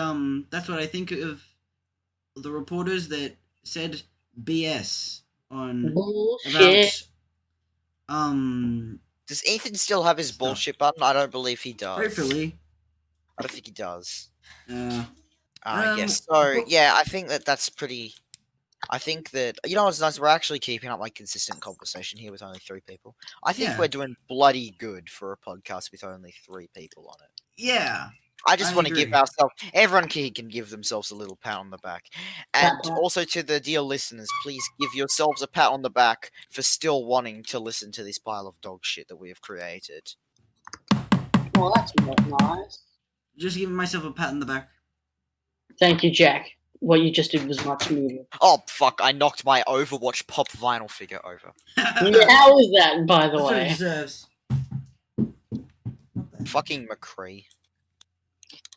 that's what I think of the reporters that said BS on Bullshit. about Does Ethan still have his Stuff. bullshit button? I don't believe he does. hopefully I don't think he does. uh Yes. So, but- yeah, I think that's pretty... I think that, you know what's nice? We're actually keeping up like consistent conversation here with only 3 people. I think Yeah. we're doing bloody good for a podcast with only 3 people on it. yeah. I just I want to give agree. ourselves, everyone can give themselves a little pat on the back. And Pat, pat. also to the dear listeners, please give yourselves a pat on the back for still wanting to listen to this pile of dog shit that we have created. Well, that's not nice. Just giving myself a pat on the back. Thank you, Jack. What you just did was much needed. Oh, fuck, I knocked my Overwatch pop vinyl figure over. Yeah, how was that, by the That's what it way? deserves. Fucking McCree.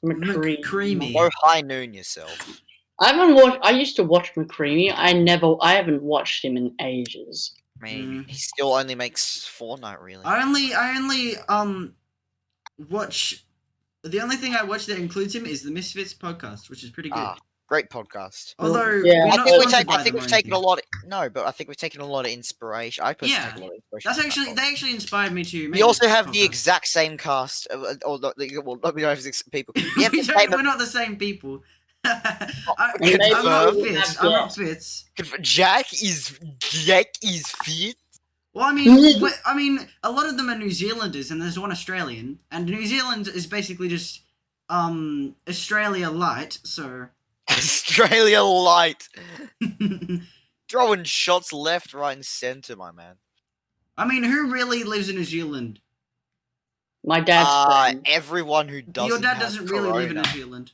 McCreamy. Go high noon yourself. I haven't watched. I used to watch McCreamy. I haven't watched him in ages. I mean, he still only makes Fortnite, really. I only watch. The only thing I watch that includes him is the Misfits podcast, which is pretty good. Great podcast. Although Yeah. we're I not think, sponsored by I think them we've or taken a anything. lot. No, but I think we've taken a lot of inspiration. I personally Yeah, take a lot of inspiration. That's from that actually podcast. they actually inspired me to. Make We also this have the podcast. exact same cast. Well, not, well, we don't have six people. We have the same. We're not the same people. I'm maybe not we Fitz. have I'm not guests. Fitz. Jack is fit. Well, I mean, a lot of them are New Zealanders, and there's one Australian, and New Zealand is basically just Australia light. So Australia light. Throwing shots left, right, and center, my man. I mean, who really lives in New Zealand? My dad's friend. Everyone who doesn't. Your dad have doesn't really live in corona. New Zealand.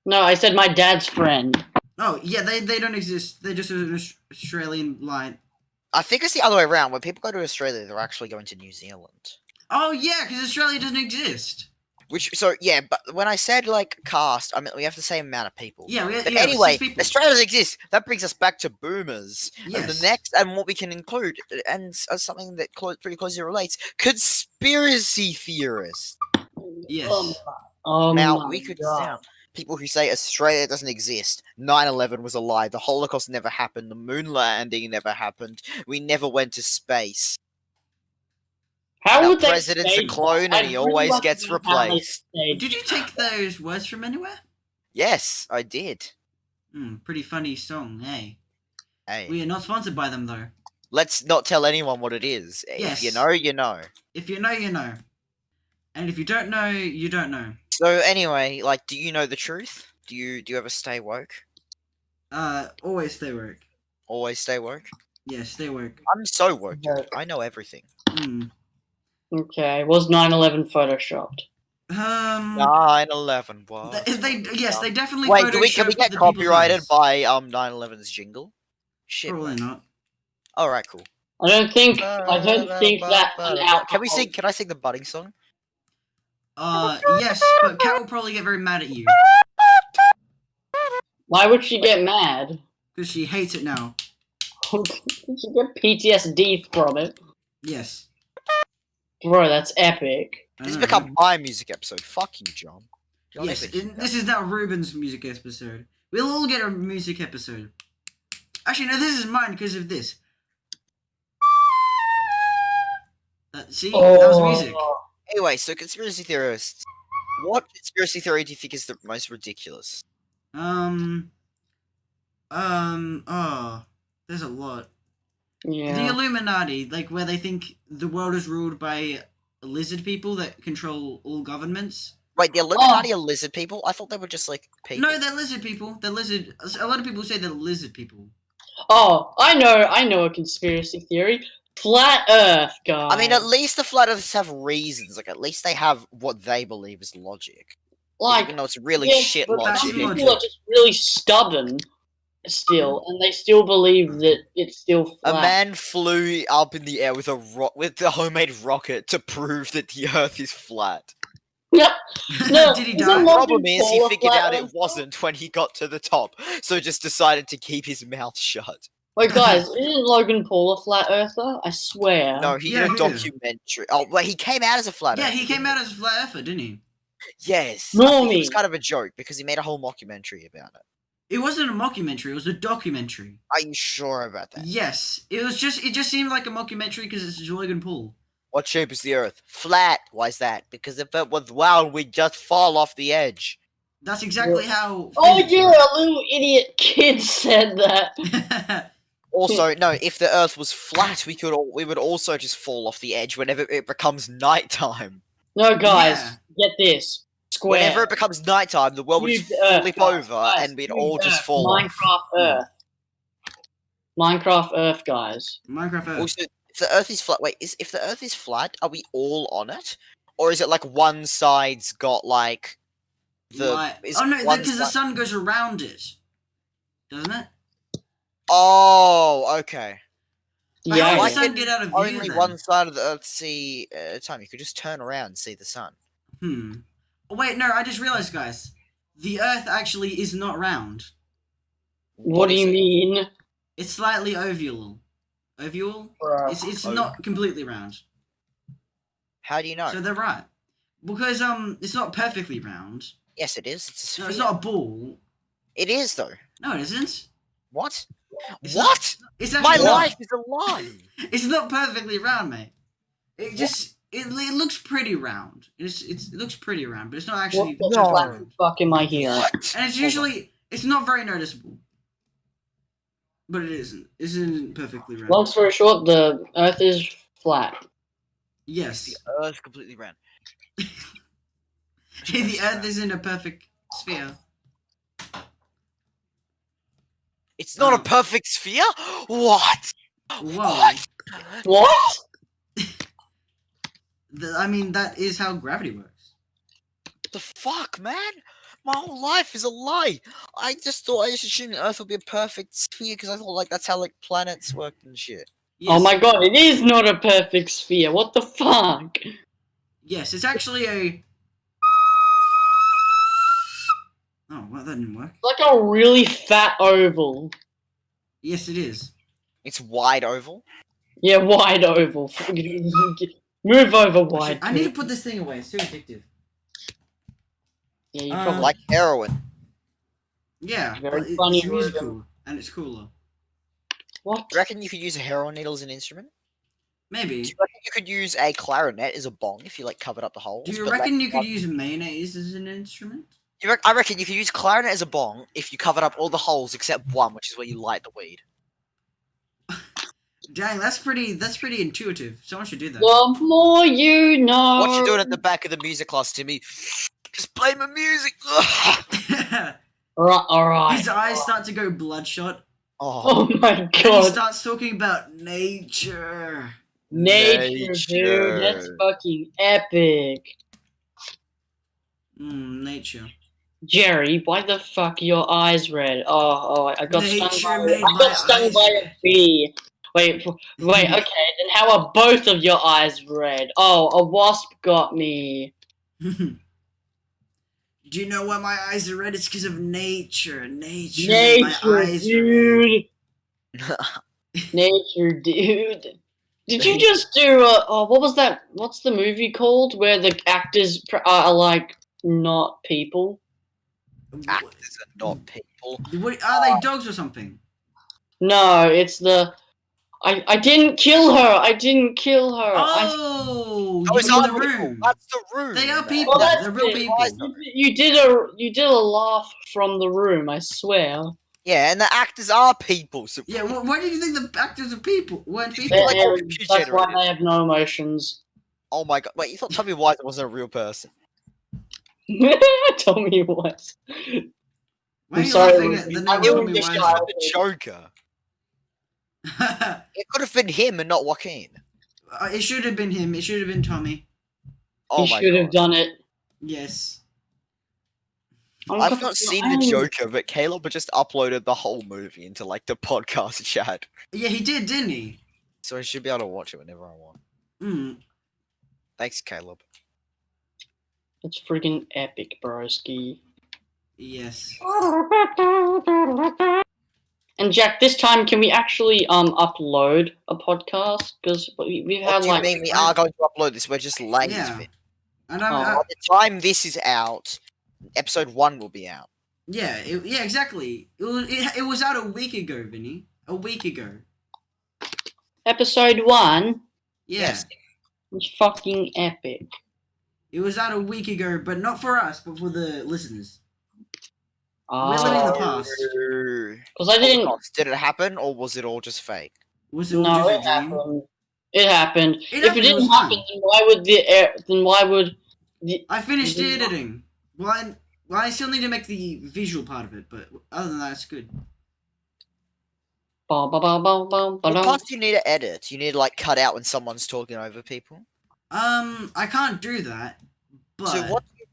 No, I said my dad's friend. Oh yeah, they don't exist. They're just an Australian light. I think it's the other way around. When people go to Australia, they're actually going to New Zealand. Oh yeah, because Australia doesn't exist. But when I said like cast, I mean we have the same amount of people. Yeah, But yeah, anyway, 6 people. Australia doesn't exist. That brings us back to boomers. And Yes. the next, and what we can include, and something that pretty closely relates, conspiracy theorists. Yes. Now we could people who say Australia doesn't exist. 9/11 was a lie. The Holocaust never happened. The moon landing never happened. We never went to space. How Our would they president's a say clone that? and he I'd really always like to gets know how they replaced. say Did you take those words from anywhere? Yes, I did. Pretty funny song, hey. Hey, We are not sponsored by them though. let's not tell anyone what it is. Yes. If you know, you know. If you know, you know. And if you don't know, you don't know. So anyway, like, do you know the truth? Do you ever stay woke? Always stay woke. Always stay woke? Yeah, stay woke. I'm so woke, dude. Woke. I know everything. Okay, was 9/11 photoshopped? 9/11. What? They definitely. Wait, can we photoshopped get the copyrighted people's eyes. by 9/11's jingle? Shit. Probably man. not. All right, cool. I don't think that an alcohol. Can we sing? Can I sing the budding song? Yes, but Kat will probably get very mad at you Why would she get mad? because she hates it now. She get PTSD from it. Yes. Bro, that's epic. I This has know, become right? my music episode. Fuck you, John. You're Yes, not even- this is now Ruben's music episode. We'll all get a music episode. Actually, no, this is mine because of this. See, that was music. Anyway, so conspiracy theorists. What conspiracy theory do you think is the most ridiculous? There's a lot. Yeah. The Illuminati, like where they think the world is ruled by lizard people that control all governments. Wait, the Illuminati are lizard people? I thought they were just like people. No, they're lizard people. They're lizard. A lot of people say they're lizard people. Oh, I know a conspiracy theory. Flat Earth, guys. I mean, at least the flat earthers have reasons. Like, at least they have what they believe is logic. like, Even though it's really yes, shit but That's some logic. people are just really stubborn still, and they still believe that it's still A flat. man flew up in the air with with the homemade rocket to prove that the Earth is flat. No, Did he isn't die? The Logan problem is, he Paul a figured flat out it earther? wasn't when he got to the top, so just decided to keep his mouth shut. Wait, guys, isn't Logan Paul a flat earther? I swear. No, he Yeah, did a he is. documentary. Oh, wait, he came out as a flat Yeah, earther. he came didn't out as a flat earther, didn't he? Yes. I think it was Normie. kind of a joke because he made a whole mockumentary about it. It wasn't a mockumentary, it was a documentary. Are you sure about that? Yes. It just seemed like a mockumentary because it's Logan Paul. What shape is the Earth? Flat. Why is that? Because if it was round, we'd just fall off the edge. That's exactly how Oh, physics you're works. a little idiot kid said that. Also, no, if the Earth was flat, we would also just fall off the edge whenever it becomes nighttime. No, guys, Yeah. get this. Square. Whenever it becomes nighttime, the world would Cubed just Earth, flip guys, over guys, and we'd cubed all just Earth, fall off. Minecraft Earth. Minecraft Earth, guys. Minecraft Earth. Also, if the Earth is flat, wait, if the Earth is flat, are we all on it, or is it like one side's got like Oh no, because the sun goes around it, doesn't it? Oh, okay. But how Yeah, does Why the sun can get out of view only then? one side of the Earth see at a time? You could just turn around and see the sun. Oh, wait, no, I just realized, guys. The Earth actually is not round. What do is you it? mean? It's slightly oval. Oval? It's not completely round. How do you know? So they're right. Because it's not perfectly round. Yes, it is. It's a No, sphere. it's not a ball. It is though. No, it isn't. What? It's What? It's My actually life is a lie. It's not perfectly round, mate. It just it looks pretty round. It looks pretty round, but it's not actually. What No. the fuck am I hearing? What? And it's not very noticeable. But it isn't. It isn't perfectly round. Long story short, the Earth is flat. Yes. The Earth's completely round. The Earth isn't a perfect sphere. It's not a perfect sphere. What? Whoa. What? I mean, that is how gravity works. The fuck, man? My whole life is a lie. I just assumed the Earth would be a perfect sphere because I thought like that's how like planets work and shit. Yes. Oh my god, it is not a perfect sphere. What the fuck? Yes, it's actually a. Oh, well, that didn't work. Like a really fat oval. Yes, it is. It's wide oval. Yeah, wide oval. Move over wide. I need to put this thing away. It's too addictive. Yeah, you Uh, probably. Like heroin. Yeah, Very but funny it's word. musical and it's cooler. What? Do you reckon you could use a heroin needle as an instrument? Maybe. Do you reckon you could use a clarinet as a bong if you like covered up the holes? Do you but, reckon like, you could use mayonnaise as an instrument? I reckon you could use clarinet as a bong if you covered up all the holes except one, which is where you light the weed. Dang, that's pretty intuitive. Someone should do that. The more you know. What you doing at the back of the music class, Timmy? Just play my music. Alright. His eyes start to go bloodshot. Oh, Oh my And he god. starts talking about nature. Nature, dude. That's fucking epic. Nature. Jerry, why the fuck are your eyes red? I got Nature stung by, made I my got stung eyes by a red. bee. Wait, okay, then how are both of your eyes red? Oh, a wasp got me. Do you know why my eyes are red? It's because of nature. Nature made my Nature, eyes red. dude. Nature, dude. Did you just do what was that? What's the movie called where the actors are like not people? actors are not people. What, are they dogs or something? No, it's the. I didn't kill her. I didn't kill her. Oh, Oh, it's you in not the people. room. That's the room. They are man. people. that's They're real it. people. You did a laugh from the room. I swear. Yeah, and the actors are people. So Yeah, why did you think the actors are people? Weren't people? They're like all And computer that's why generated. they have no emotions. Oh my god! Wait, you thought Tommy Wiseau wasn't a real person? Tell me what. Why are I'm you sorry, laughing at the I name will Tommy be Wiseau? shy. The Joker. It could have been him and not Joaquin. It should have been him. It should have been Tommy. Oh He my should god. have done it. Yes. I've not seen the Joker, but Caleb just uploaded the whole movie into like the podcast chat. Yeah, he did, didn't he? So I should be able to watch it whenever I want. Mm. Thanks, Caleb. It's friggin' epic, broski. Yes. And Jack, this time can we actually upload a podcast? Because we've What had do you like mean we are going to upload this? We're just late. Yeah. And Oh. By the time this is out, episode 1 will be out. yeah, exactly. It was out a week ago, Vinny. A week ago. episode 1 Yeah. Yes. was fucking epic. It was out a week ago, but not for us, but for the listeners. Ah, We're living in the past. because I didn't. Did it happen, or was it all just fake? Was it all No, just a it dream? happened. It happened. It If happened, it it was didn't happen, fun. then why would the air? Then why would the? I finished It didn't editing. Well, I still need to make the visual part of it, but other than that, it's good. Ba ba ba ba ba ba What dum. parts do you need to edit? You need to like cut out when someone's talking over people. I can't do that. But So what do you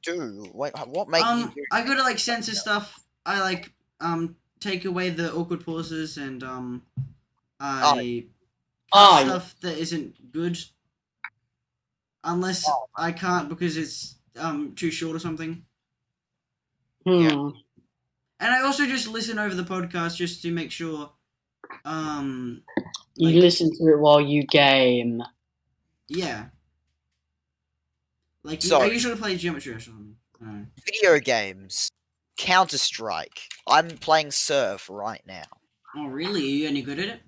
do? Wait, what makes you do? I go to like censor stuff. I like take away the awkward pauses and I cut stuff that isn't good. Unless I can't because it's too short or something. Hmm. And I also just listen over the podcast just to make sure You like, listen to it while you game. yeah. Like So- I usually play Geometry or something. Video games. Counter-Strike. I'm playing Surf right now. Oh really? Are you any good at it?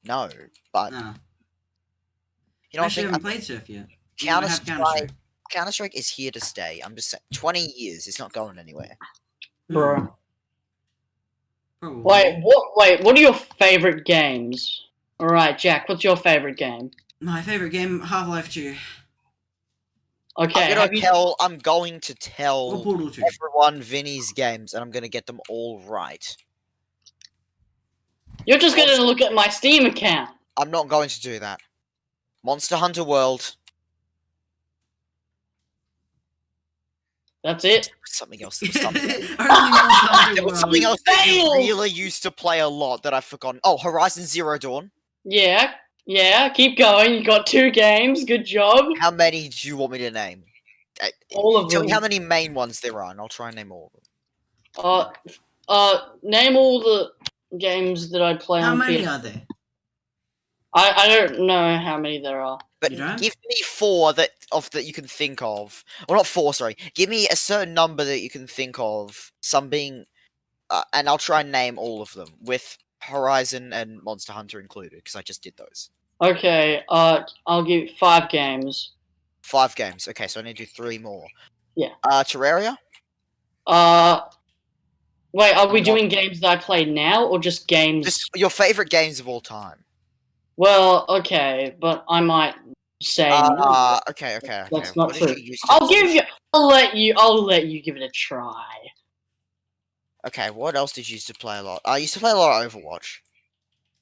No, but No. you know I what actually I'm haven't played Surf yet. You have Counter-Strike. Counter-Strike is here to stay. I'm just saying, 20 years. It's not going anywhere. Bro. Probably. Wait, what are your favorite games? Alright, Jack, what's your favorite game? My favorite game, Half-Life 2. Okay, I'm going to Or tell Portal 2. everyone Vinny's games, and I'm going to get them all right. you're just gonna look at my Steam account. I'm not going to do that. Monster Hunter World. That's it. Something else. There was something, Only Monster Hunter there was World. something else that you Fail! really used to play a lot that I've forgotten. Oh, Horizon Zero Dawn. Yeah, keep going. You got 2 games. Good job. How many do you want me to name? All of Tell them. me how many main ones there are, and I'll try and name all of them. Name all the games that I play How on many PS. are there? I don't know how many there are. But You don't? give me 4 that you can think of. Well, not 4. Sorry. Give me a certain number that you can think of. Some being, and I'll try and name all of them with Horizon and Monster Hunter included, because I just did those. Okay, I'll give 5 games. 5 games. Okay, so I need to do 3 more. Yeah. Terraria. Wait, are we doing games that I play now or just games? Just your favorite games of all time. Well, okay, but I might say no. Okay. That's What not did true. you use to I'll give polish- you. I'll let you give it a try. Okay, what else did you use to play a lot? I used to play a lot of Overwatch.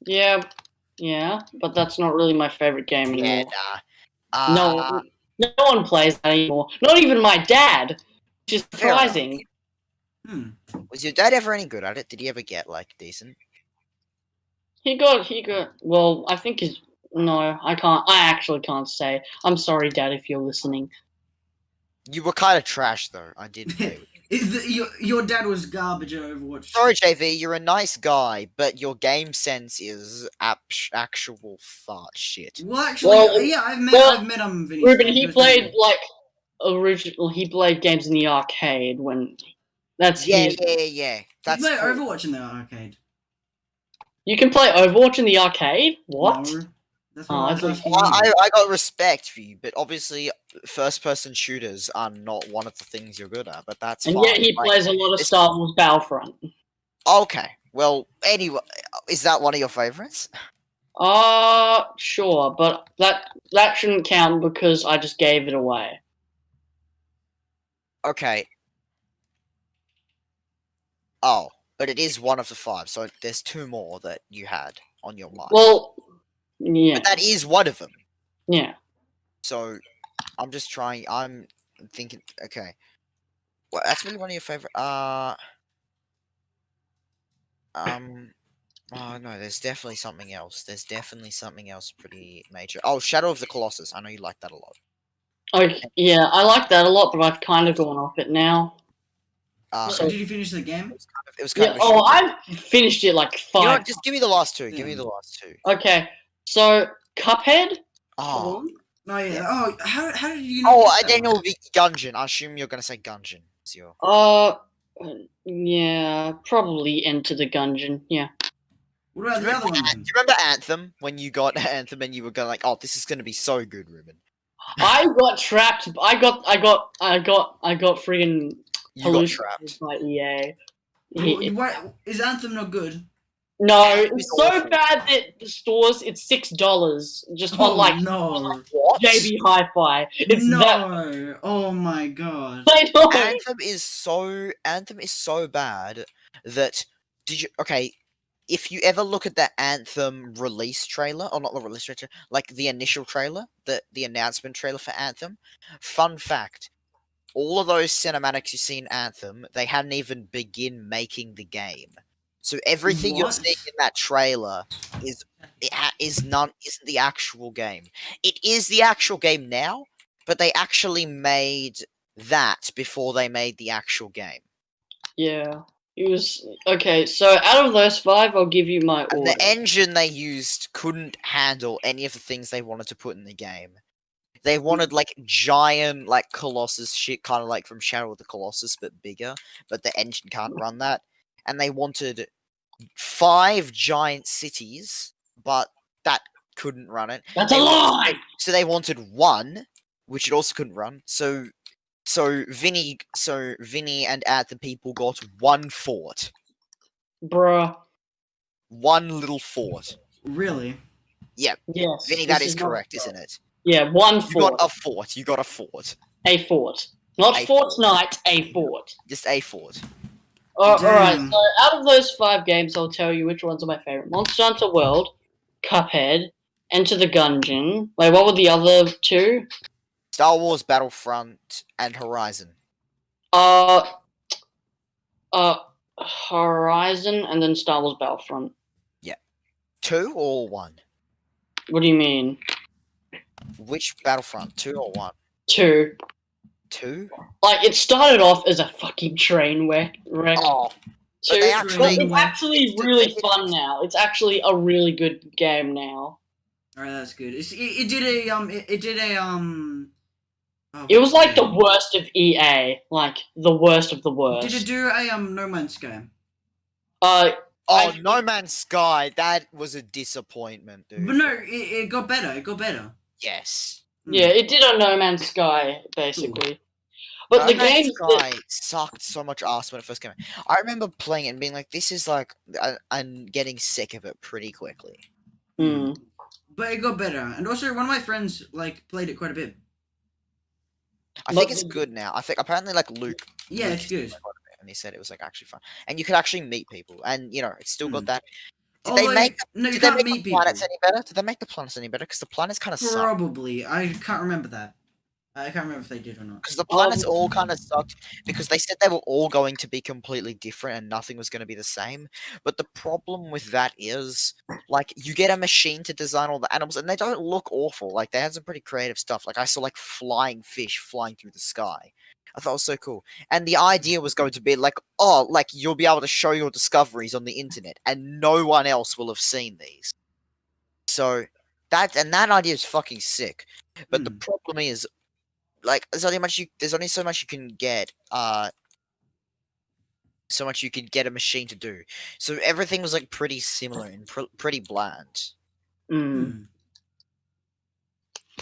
Yeah, but that's not really my favorite game Yeah, anymore. nah. No one plays that anymore. Not even my dad, which is Fair enough. surprising. Was your dad ever any good at it? Did he ever get like decent? He got. Well, I think he's. No, I can't. I actually can't say. I'm sorry, Dad, if you're listening. You were kind of trash though. I did play with you. Your dad was garbage at Overwatch. Sorry, JV. You're a nice guy, but your game sense is actual fart shit. Well, actually, Well, yeah, I've met him. Vinny, Ruben, so he was played pretty like original. He played games in the arcade when. That's Yeah. his. good. You That's play cool. Overwatch in the arcade. You can play Overwatch in the arcade. What? No, that's Oh, what I I was thought- asking Well, you. I got respect for you, but obviously, first-person shooters are not one of the things you're good at. But that's And fine. yet he Like, plays a lot of it's- Star Wars Battlefront. Okay. Well, anyway, is that one of your favorites? Sure, but that shouldn't count because I just gave it away. Okay. Oh, but it is one of the 5, so there's 2 more that you had. on your mind. Well, yeah, But that is one of them. yeah. So I'm just trying. I'm thinking. Okay, well, that's really one of your favorite. Oh no, there's definitely something else. There's definitely something else pretty major. Oh, Shadow of the Colossus. I know you like that a lot. Okay, yeah, I like that a lot, but I've kind of gone off it now. Did you finish the game? It was kind Yeah. of a Oh, short. I've finished it like You know 5. what? Just give me the last two. Give me Yeah. the last two. Okay, so Cuphead. Oh. Oh yeah. Yeah. Oh, how did you? Not Oh, get that then it one? will be Gungeon. I assume you're gonna say Gungeon. It's your. Yeah, probably Enter the Gungeon. Yeah. What about Do the you, other one remember, then? do you remember Anthem when you got Anthem and you were going like, "Oh, this is gonna be so good, Ruben." I got trapped. I got friggin' You got hallucinated trapped. by EA. What is Anthem not good? No, Anthem is it's so awful. bad that the stores it's $6 just Oh on like no! What? JB Hi-Fi. It's that. No! Oh my god! I know. Anthem is so bad that okay, if you ever look at the Anthem release trailer, or not the release trailer, like the initial trailer, the announcement trailer for Anthem, fun fact, all of those cinematics you see in Anthem, they hadn't even begin making the game. So everything you're What? seeing in that trailer isn't the actual game. It is the actual game now, but they actually made that before they made the actual game. Yeah, it was okay. So out of those 5, I'll give you my And order. the engine they used couldn't handle any of the things they wanted to put in the game. They wanted like giant, like Colossus shit, kind of like from Shadow of the Colossus, but bigger. But the engine can't run that. And they wanted 5 giant cities, but that couldn't run it. That's a lie. So they wanted 1, which it also couldn't run. So Vinny and the people got 1 fort, Bruh. 1 little fort. Really? Yes. Vinny, this that is not- correct, isn't it? Yeah, 1 You fort. got a fort. You got a fort. A fort. Not A fort. Fortnite, a fort. Just a fort. Alright, Damn. so out of those 5 games, I'll tell you which ones are my favorite. Monster Hunter World, Cuphead, Enter the Gungeon. Wait, what were the other 2? Star Wars Battlefront and Horizon. Horizon and then Star Wars Battlefront. 2 or 1? What do you mean? Which Battlefront? 2 or 1? 2. 2? Like, it started off as a fucking train wreck. Oh, Two, but they but actually- it's actually really fun now. It's actually a really good game now. Alright, that's good. It did a oh, It was like the yeah. worst of EA, like the worst of the worst. Did it do a No Man's Sky? Oh, No Man's Sky. That was a disappointment, dude. But no, it got better. It got better. Yes. Yeah, it did on No Man's Sky basically. But No the Man's games Sky sucked so much ass when it first came out. I remember playing it and being like, "This is like," I'm getting sick of it pretty quickly. But it got better, and also one of my friends like played it quite a bit. I But think it's the- good now. I think apparently like Luke. Yeah, Luke it's good. played quite a bit, and he said it was like actually fun, and you could actually meet people, and you know it's still got that. Did Although, they make? no, you Did they can't make meet the people. planets any better? Did they make the planets any better? Because the planets kind of suck. Probably, I can't remember that. I can't remember if they did or not. Because the planets all kind of sucked because they said they were all going to be completely different and nothing was going to be the same. But the problem with that is, like, you get a machine to design all the animals and they don't look awful. Like, they had some pretty creative stuff. Like, I saw, like, flying fish flying through the sky. I thought it was so cool. And the idea was going to be, like, oh, like, you'll be able to show your discoveries on the internet and no one else will have seen these. So, that idea is fucking sick. But the problem is, like, there's only so much you can get a machine to do. So everything was like pretty similar and pretty bland. Can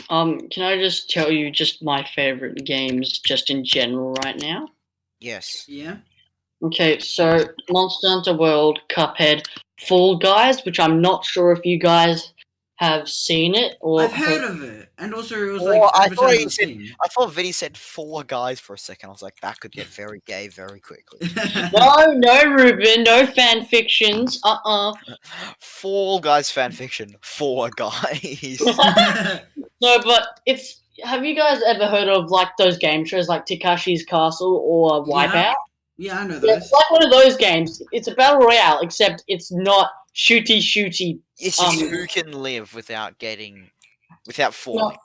I just tell you just my favorite games just in general right now? Yes. Yeah. Okay, so Monster Hunter World, Cuphead, Fall Guys, which I'm not sure if you guys have seen it or I've heard of it, and also it was Or like I thought advertised he on said- Steam. I thought Vinny said 4 guys for a second. I was like, that could get very gay very quickly. No, Ruben, no fan fictions. 4 guys fanfiction. 4 guys. No, but it's. Have you guys ever heard of like those game shows like Takashi's Castle or Wipeout? Yeah, I know Yeah, those. it's like one of those games. It's a battle royale, except it's not shooty. It's just who can live without falling.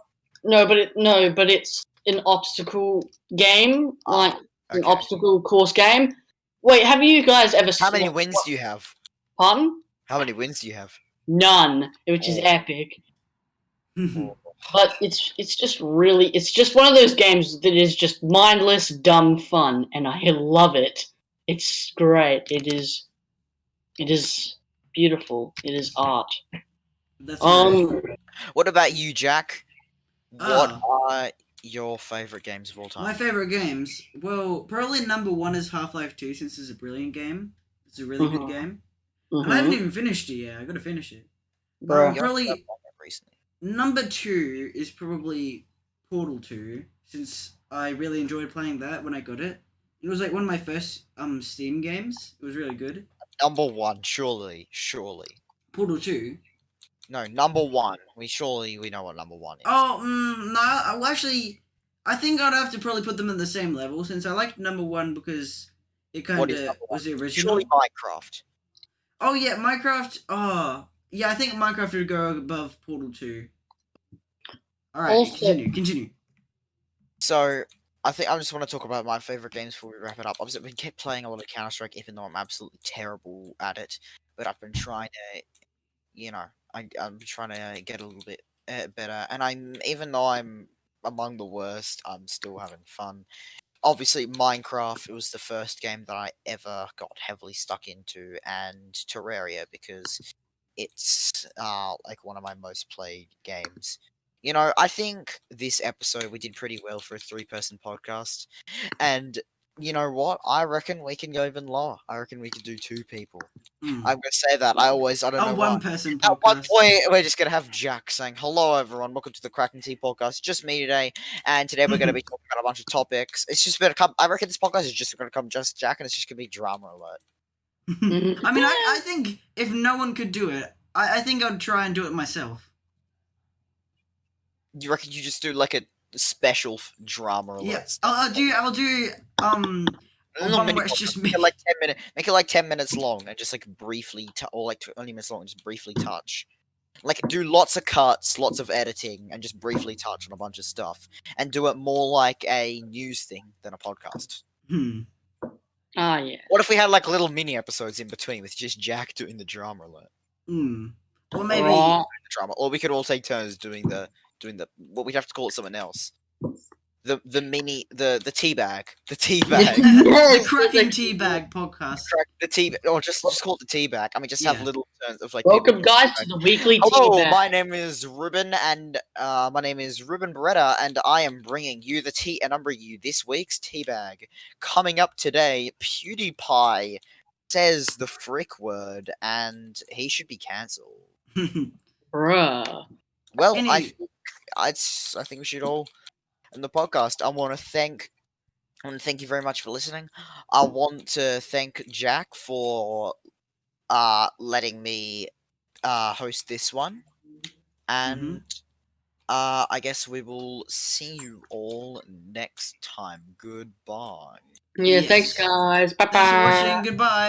No, but it's an obstacle game, like an Okay. obstacle course game. Wait, have you guys ever? How many wins do you have? Pardon? How many wins do you have? None, which is Oh. epic. But it's just really it's just one of those games that is just mindless, dumb fun, and I love it. It's great. It is beautiful. It is art. That's nice. What about you, Jack? What Ah. are your favorite games of all time? My favorite games. Well, probably number 1 is Half-Life 2, since it's a brilliant game. It's a really good game. And I haven't even finished it yet. I gotta finish it. Bruh. You Probably haven't done that recently. number 2 is probably Portal 2, since I really enjoyed playing that when I got it. It was like one of my first Steam games. It was really good. Number 1, surely. Portal 2. No, number 1. We know what number 1 is. Oh, no. Well, actually, I think I'd have to probably put them in the same level, since I liked number 1 because it kind What is of number was the 1? original. Surely Minecraft. Oh yeah, Minecraft. Oh yeah, I think Minecraft would go above Portal 2. All right, Also- continue. So, I think I just want to talk about my favorite games before we wrap it up. Obviously, I've been kept playing a lot of Counter-Strike, even though I'm absolutely terrible at it. But I've been trying to, I'm trying to get a little bit better. And even though I'm among the worst, I'm still having fun. Obviously, Minecraft, it was the first game that I ever got heavily stuck into, and Terraria, because it's like one of my most played games. I think this episode we did pretty well for a 3-person podcast, and you know what? I reckon we can go even lower. I reckon we could do 2 people. I'm gonna say that. I don't know A why. one-person At one podcast. point, we're just gonna have Jack saying, "Hello, everyone. Welcome to the Cracking Tea Podcast. Just me today, and today we're gonna be talking about a bunch of topics. It's just gonna come. I reckon this podcast is just gonna come just Jack, and it's just gonna be drama alert. I mean, I think if no one could do it, I think I'd try and do it myself. You reckon you just do like a special drama alert? Yeah, I'll do Little one mini where it's podcast. just Make me. it like 10 minutes. Make it like 10 minutes long, and just like briefly, or like 20 minutes long, and just briefly touch. Like do lots of cuts, lots of editing, and just briefly touch on a bunch of stuff, and do it more like a news thing than a podcast. Yeah. What if we had like little mini episodes in between with just Jack doing the drama alert? Or maybe. Aw. The drama, or we could all take turns doing the. What we'd have to call it something else. The teabag. The teabag. The Cracking Teabag podcast. The tea, or just call it the teabag. I mean, just have Yeah. little turns of like. Welcome, people- guys, to the weekly Hello, Teabag. my name is Ruben, and my name is Ruben Beretta, and I am bringing you the tea, and I'm bringing you this week's teabag. Coming up today, PewDiePie says the frick word, and he should be cancelled. Bruh. Well, Any- I think we should all end the podcast. I want to thank you very much for listening. I want to thank Jack for letting me host this one, and I guess we will see you all next time. Goodbye. Yeah, Yes. thanks, guys. Bye bye. Thanks for watching. Goodbye.